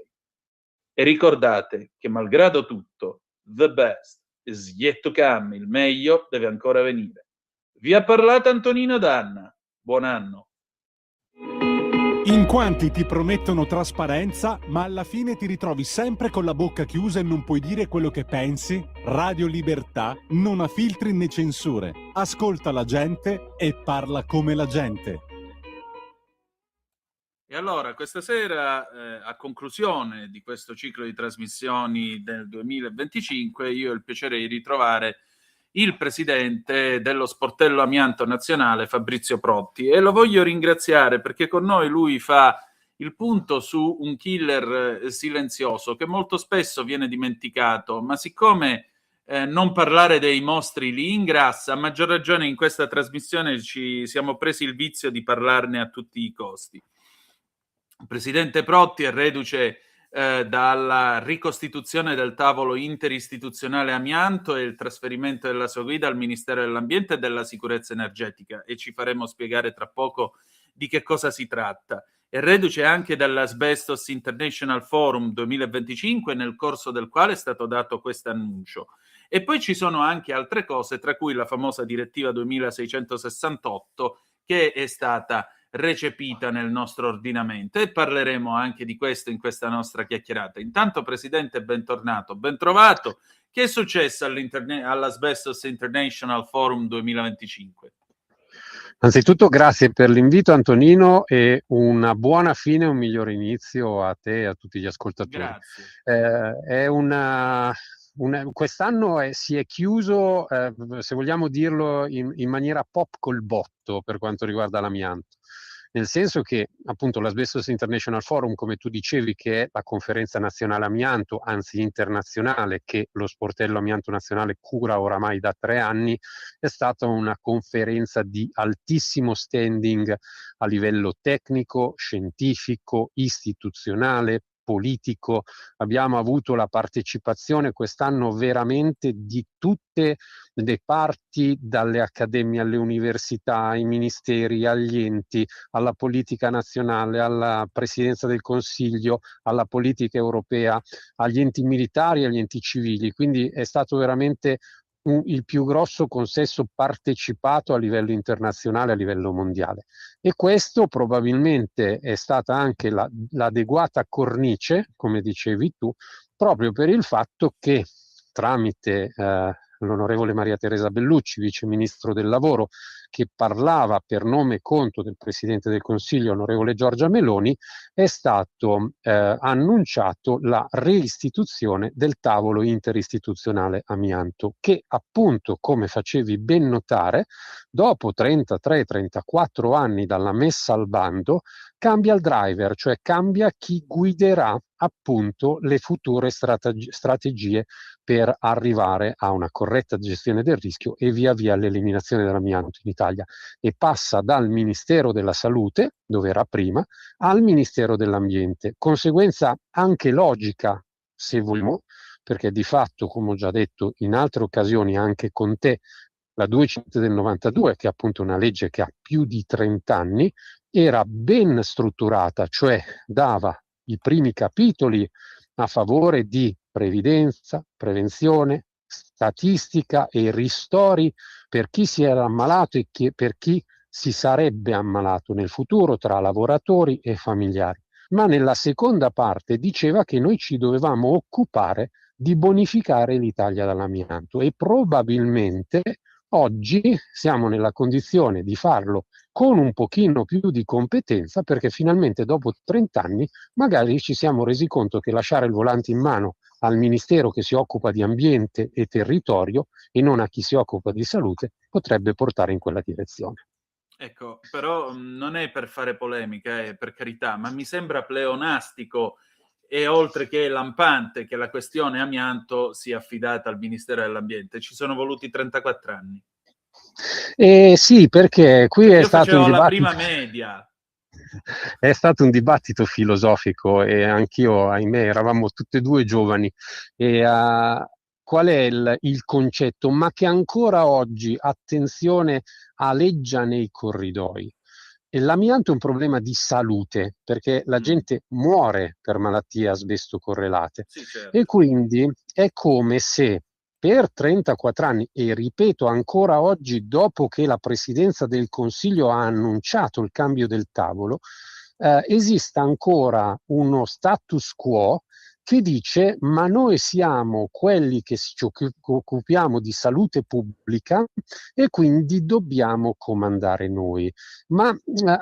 E ricordate che malgrado tutto, the best is yet to come, il meglio deve ancora venire. Vi ha parlato Antonino Danna. Buon anno. In quanti ti promettono trasparenza, ma alla fine ti ritrovi sempre con la bocca chiusa e non puoi dire quello che pensi? Radio Libertà non ha filtri né censure. Ascolta la gente e parla come la gente. E allora, questa sera, a conclusione di questo ciclo di trasmissioni del 2025, io ho il piacere di ritrovare il presidente dello Sportello Amianto Nazionale, Fabrizio Protti, e lo voglio ringraziare perché con noi lui fa il punto su un killer silenzioso che molto spesso viene dimenticato, ma siccome non parlare dei mostri li ingrassa, a maggior ragione in questa trasmissione ci siamo presi il vizio di parlarne a tutti i costi. Il presidente Protti è reduce dalla ricostituzione del tavolo interistituzionale amianto e il trasferimento della sua guida al Ministero dell'Ambiente e della Sicurezza Energetica, e ci faremo spiegare tra poco di che cosa si tratta. È reduce anche dall'Asbestos International Forum 2025, nel corso del quale è stato dato questo annuncio. E poi ci sono anche altre cose, tra cui la famosa direttiva 2668 che è stata recepita nel nostro ordinamento, e parleremo anche di questo in questa nostra chiacchierata. Intanto, Presidente, bentornato, ben trovato. Che è successo all'Asbestos International Forum 2025? Anzitutto grazie per l'invito, Antonino, e una buona fine e un migliore inizio a te e a tutti gli ascoltatori. Grazie. Quest'anno si è chiuso, se vogliamo dirlo, in maniera pop col botto per quanto riguarda l'amianto. Nel senso che appunto l'Asbestos International Forum, come tu dicevi, che è la conferenza nazionale amianto, anzi internazionale, che lo Sportello Amianto Nazionale cura oramai da 3 anni, è stata una conferenza di altissimo standing a livello tecnico, scientifico, istituzionale, politico. Abbiamo avuto la partecipazione quest'anno veramente di tutte le parti, dalle accademie alle università, ai ministeri, agli enti, alla politica nazionale, alla presidenza del Consiglio, alla politica europea, agli enti militari e agli enti civili. Quindi è stato veramente il più grosso consesso partecipato a livello internazionale, a livello mondiale. E questo probabilmente è stata anche l'adeguata cornice, come dicevi tu, proprio per il fatto che tramite l'onorevole Maria Teresa Bellucci, vice ministro del lavoro, che parlava per nome e conto del Presidente del Consiglio, onorevole Giorgia Meloni, è stato annunciato la reistituzione del tavolo interistituzionale amianto, che appunto, come facevi ben notare, dopo 33-34 anni dalla messa al bando, cambia il driver, cioè cambia chi guiderà appunto le future strategie per arrivare a una corretta gestione del rischio e via via l'eliminazione dell'amianto in Italia, e passa dal Ministero della Salute, dove era prima, al Ministero dell'Ambiente. Conseguenza anche logica, se vogliamo, perché di fatto, come ho già detto in altre occasioni anche con te, la 200 del 92, che è appunto una legge che ha più di 30 anni, era ben strutturata, cioè dava i primi capitoli a favore di previdenza, prevenzione, statistica e ristori per chi si era ammalato e per chi si sarebbe ammalato nel futuro tra lavoratori e familiari. Ma nella seconda parte diceva che noi ci dovevamo occupare di bonificare l'Italia dall'amianto, e probabilmente oggi siamo nella condizione di farlo con un pochino più di competenza, perché finalmente dopo 30 anni magari ci siamo resi conto che lasciare il volante in mano al Ministero che si occupa di ambiente e territorio e non a chi si occupa di salute potrebbe portare in quella direzione. Ecco, però non è per fare polemica, per carità, ma mi sembra pleonastico e oltre che lampante che la questione amianto sia affidata al Ministero dell'Ambiente. Ci sono voluti 34 anni. Sì, perché qui è Io stato facevo un la dibattito. prima media. È stato un dibattito filosofico e anch'io, ahimè, eravamo tutti e due giovani. E qual è il concetto? Ma che ancora oggi, attenzione, aleggia nei corridoi. E l'amianto è un problema di salute, perché la gente muore per malattie asbesto correlate. Sì, certo. E quindi è come se per 34 anni, e ripeto ancora oggi, dopo che la Presidenza del Consiglio ha annunciato il cambio del tavolo, esista ancora uno status quo che dice: ma noi siamo quelli che ci occupiamo di salute pubblica e quindi dobbiamo comandare noi. Ma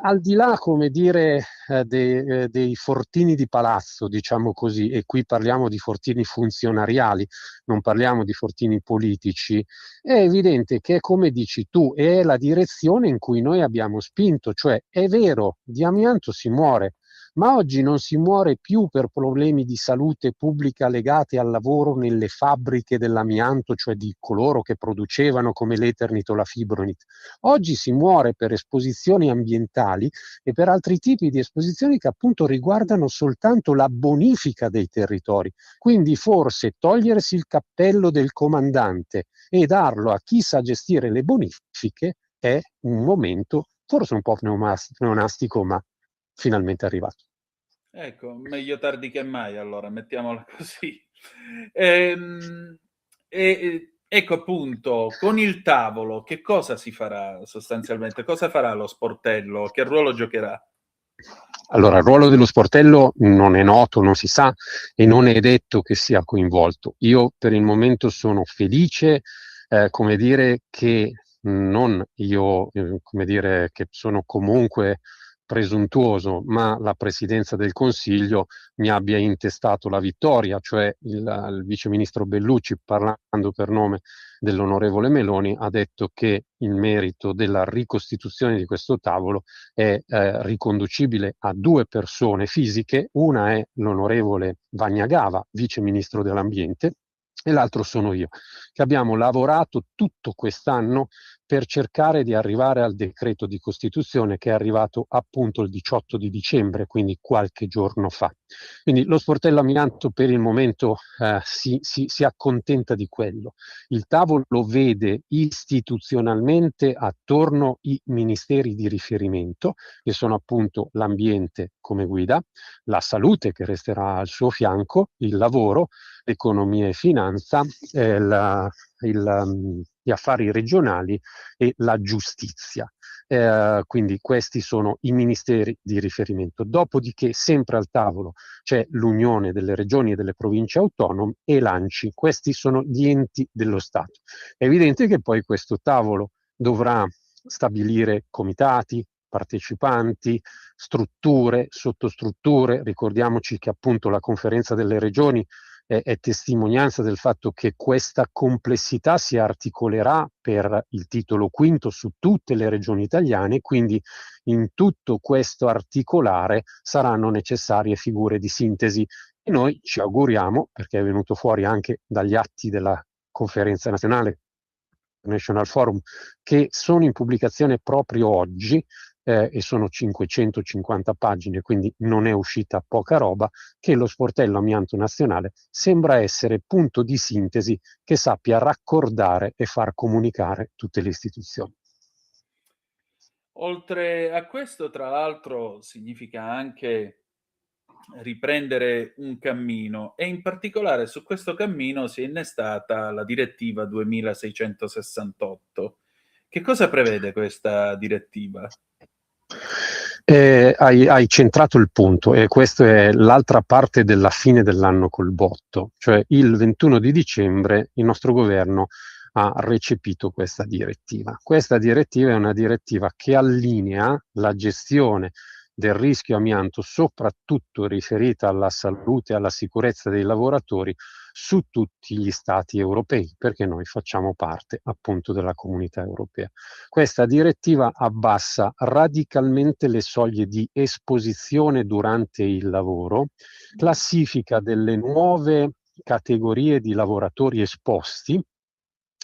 al di là, come dire, dei fortini di palazzo, diciamo così, e qui parliamo di fortini funzionariali, non parliamo di fortini politici, è evidente che, come dici tu, è la direzione in cui noi abbiamo spinto, cioè è vero, di amianto si muore, ma oggi non si muore più per problemi di salute pubblica legati al lavoro nelle fabbriche dell'amianto, cioè di coloro che producevano come l'Eternit o la Fibronit. Oggi si muore per esposizioni ambientali e per altri tipi di esposizioni che appunto riguardano soltanto la bonifica dei territori. Quindi forse togliersi il cappello del comandante e darlo a chi sa gestire le bonifiche è un momento forse un po' pleonastico, ma finalmente arrivato. Ecco, meglio tardi che mai, allora, mettiamola così. Ecco appunto, con il tavolo, che cosa si farà sostanzialmente? Cosa farà lo sportello? Che ruolo giocherà? Allora, il ruolo dello sportello non è noto, non si sa e non è detto che sia coinvolto. Io per il momento sono felice, come dire, che non io, come dire, che sono comunque presuntuoso, ma la Presidenza del Consiglio mi abbia intestato la vittoria, cioè il Vice Ministro Bellucci, parlando per nome dell'onorevole Meloni, ha detto che il merito della ricostituzione di questo tavolo è riconducibile a due persone fisiche. Una è l'onorevole Vagnagava, Vice Ministro dell'Ambiente, e l'altro sono io, che abbiamo lavorato tutto quest'anno per cercare di arrivare al decreto di costituzione che è arrivato appunto il 18 di dicembre, quindi qualche giorno fa. Quindi lo sportello amianto per il momento si accontenta di quello. Il tavolo vede istituzionalmente attorno i ministeri di riferimento, che sono appunto l'ambiente come guida, la salute che resterà al suo fianco, il lavoro, l'economia e finanza, gli affari regionali e la giustizia. Quindi questi sono i ministeri di riferimento. Dopodiché, sempre al tavolo c'è l'Unione delle Regioni e delle Province Autonome e l'ANCI. Questi sono gli enti dello Stato. È evidente che poi questo tavolo dovrà stabilire comitati, partecipanti, strutture, sottostrutture. Ricordiamoci che appunto la Conferenza delle Regioni è testimonianza del fatto che questa complessità si articolerà per il titolo quinto su tutte le regioni italiane, quindi in tutto questo articolare saranno necessarie figure di sintesi e noi ci auguriamo, perché è venuto fuori anche dagli atti della Conferenza Nazionale National Forum, che sono in pubblicazione proprio oggi, e sono 550 pagine, quindi non è uscita poca roba, che lo sportello amianto nazionale sembra essere punto di sintesi che sappia raccordare e far comunicare tutte le istituzioni. Oltre a questo, tra l'altro, significa anche riprendere un cammino e in particolare su questo cammino si è innestata la direttiva 2668. Che cosa prevede questa direttiva? Hai centrato il punto e questa è l'altra parte della fine dell'anno col botto, cioè il 21 di dicembre il nostro governo ha recepito questa direttiva. Questa direttiva è una direttiva che allinea la gestione del rischio amianto, soprattutto riferita alla salute e alla sicurezza dei lavoratori, su tutti gli stati europei, perché noi facciamo parte appunto della comunità europea. Questa direttiva abbassa radicalmente le soglie di esposizione durante il lavoro, classifica delle nuove categorie di lavoratori esposti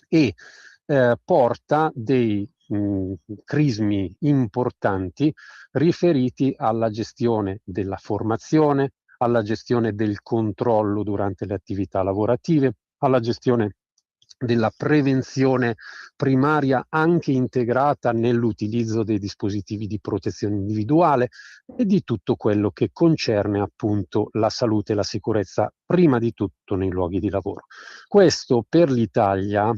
e porta dei crismi importanti riferiti alla gestione della formazione, alla gestione del controllo durante le attività lavorative, alla gestione della prevenzione primaria anche integrata nell'utilizzo dei dispositivi di protezione individuale e di tutto quello che concerne appunto la salute e la sicurezza prima di tutto nei luoghi di lavoro. Questo per l'Italia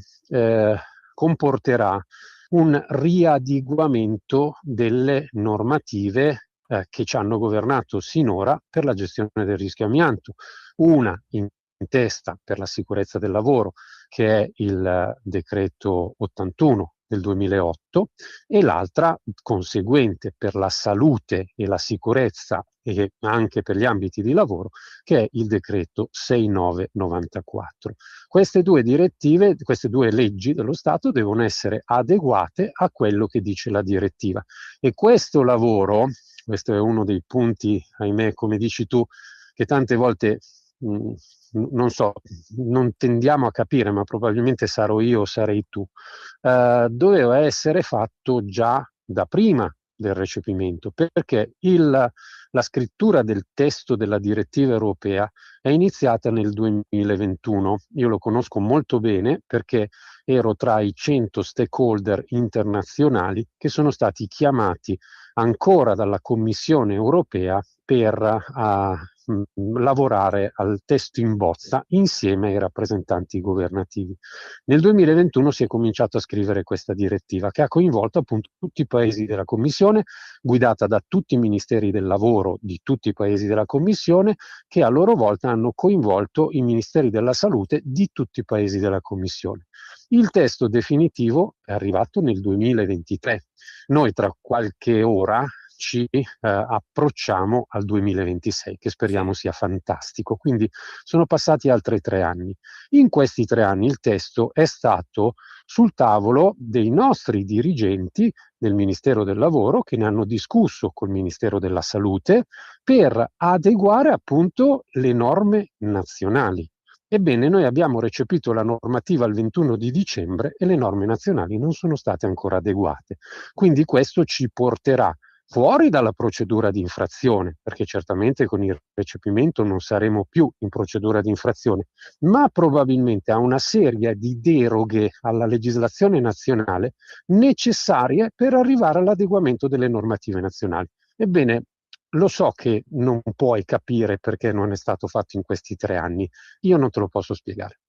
comporterà un riadeguamento delle normative che ci hanno governato sinora per la gestione del rischio amianto. Una in testa per la sicurezza del lavoro, che è il decreto 81 del 2008, e l'altra conseguente per la salute e la sicurezza e anche per gli ambiti di lavoro, che è il decreto 6994. Queste due direttive, queste due leggi dello Stato devono essere adeguate a quello che dice la direttiva. E questo lavoro, questo è uno dei punti, ahimè, come dici tu, che tante volte non so, non tendiamo a capire, ma probabilmente sarò io o sarei tu, doveva essere fatto già da prima del recepimento, perché la scrittura del testo della direttiva europea è iniziata nel 2021. Io lo conosco molto bene perché ero tra i 100 stakeholder internazionali che sono stati chiamati ancora dalla Commissione europea per lavorare al testo in bozza insieme ai rappresentanti governativi. Nel 2021 si è cominciato a scrivere questa direttiva che ha coinvolto appunto tutti i paesi della Commissione, guidata da tutti i ministeri del lavoro di tutti i paesi della Commissione, che a loro volta hanno coinvolto i ministeri della salute di tutti i paesi della Commissione. Il testo definitivo è arrivato nel 2023. Noi tra qualche ora ci approcciamo al 2026, che speriamo sia fantastico. Quindi sono passati altri 3 anni. In questi 3 anni il testo è stato sul tavolo dei nostri dirigenti del Ministero del Lavoro, che ne hanno discusso col Ministero della Salute per adeguare appunto le norme nazionali. Ebbene, noi abbiamo recepito la normativa il 21 di dicembre e le norme nazionali non sono state ancora adeguate. Quindi questo ci porterà fuori dalla procedura di infrazione, perché certamente con il recepimento non saremo più in procedura di infrazione, ma probabilmente a una serie di deroghe alla legislazione nazionale necessarie per arrivare all'adeguamento delle normative nazionali. Ebbene, lo so che non puoi capire perché non è stato fatto in questi 3 anni, io non te lo posso spiegare.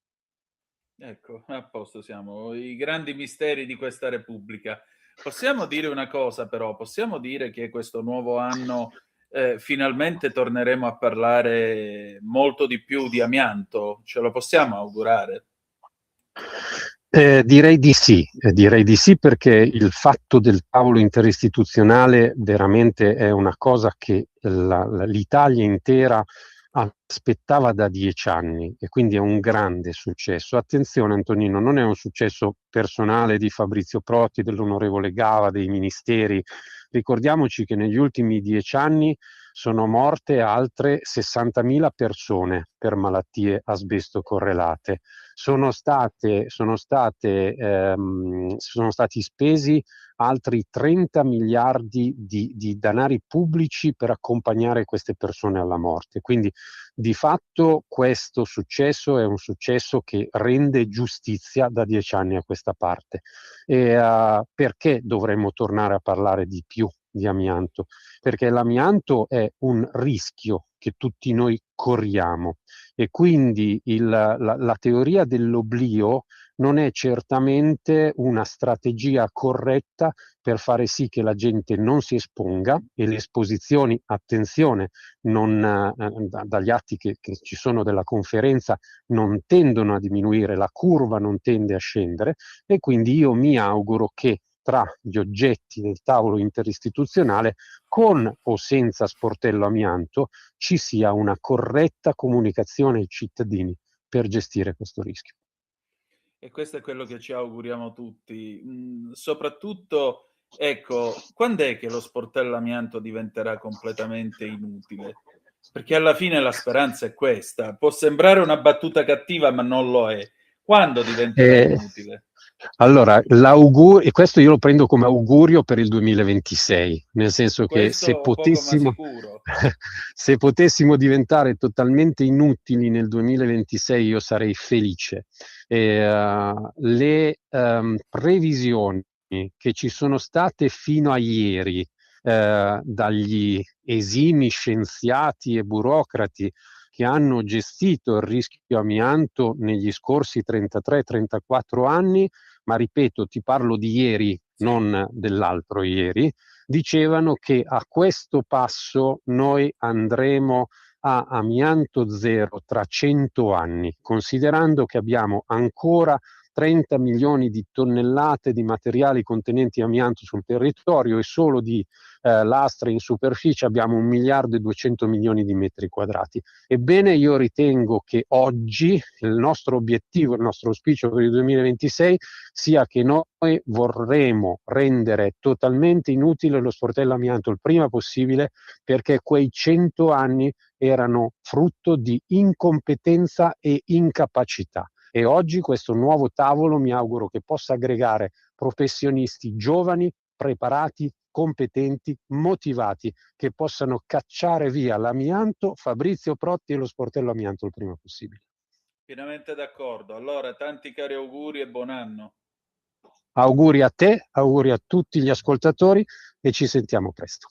Ecco, a posto siamo. I grandi misteri di questa Repubblica. Possiamo dire una cosa però, possiamo dire che questo nuovo anno finalmente torneremo a parlare molto di più di amianto? Ce lo possiamo augurare? Direi di sì perché il fatto del tavolo interistituzionale veramente è una cosa che l'Italia intera aspettava da 10 anni e quindi è un grande successo. Attenzione Antonino, non è un successo personale di Fabrizio Protti, dell'onorevole Gava, dei ministeri. Ricordiamoci che negli ultimi 10 anni sono morte altre 60.000 persone per malattie asbesto correlate. Sono stati spesi altri 30 miliardi di denari pubblici per accompagnare queste persone alla morte. Quindi di fatto questo successo è un successo che rende giustizia da 10 anni a questa parte. Perché dovremmo tornare a parlare di più di amianto? Perché l'amianto è un rischio che tutti noi corriamo e quindi la teoria dell'oblio non è certamente una strategia corretta per fare sì che la gente non si esponga e le esposizioni, attenzione, dagli atti che ci sono della conferenza, non tendono a diminuire, la curva non tende a scendere e quindi io mi auguro che tra gli oggetti del tavolo interistituzionale, con o senza sportello amianto, ci sia una corretta comunicazione ai cittadini per gestire questo rischio. E questo è quello che ci auguriamo tutti. Soprattutto, ecco, quand'è che lo sportello amianto diventerà completamente inutile? Perché alla fine la speranza è questa. Può sembrare una battuta cattiva, ma non lo è. Quando diventerà inutile? Allora, e questo io lo prendo come augurio per il 2026, nel senso che Questo poco ma sicuro. se potessimo diventare totalmente inutili nel 2026 io sarei felice. Le previsioni che ci sono state fino a ieri dagli esimi scienziati e burocrati che hanno gestito il rischio amianto negli scorsi 33-34 anni, ma ripeto, ti parlo di ieri, non dell'altro ieri, dicevano che a questo passo noi andremo a amianto zero tra 100 anni, considerando che abbiamo ancora 30 milioni di tonnellate di materiali contenenti amianto sul territorio e solo di lastre in superficie abbiamo 1 miliardo e 200 milioni di metri quadrati. Ebbene, io ritengo che oggi il nostro obiettivo, il nostro auspicio per il 2026 sia che noi vorremmo rendere totalmente inutile lo sportello amianto il prima possibile, perché quei 100 anni erano frutto di incompetenza e incapacità. E oggi questo nuovo tavolo mi auguro che possa aggregare professionisti giovani, preparati, competenti, motivati, che possano cacciare via l'amianto, Fabrizio Protti e lo sportello amianto il prima possibile. Pienamente d'accordo. Allora, tanti cari auguri e buon anno. Auguri a te, auguri a tutti gli ascoltatori e ci sentiamo presto.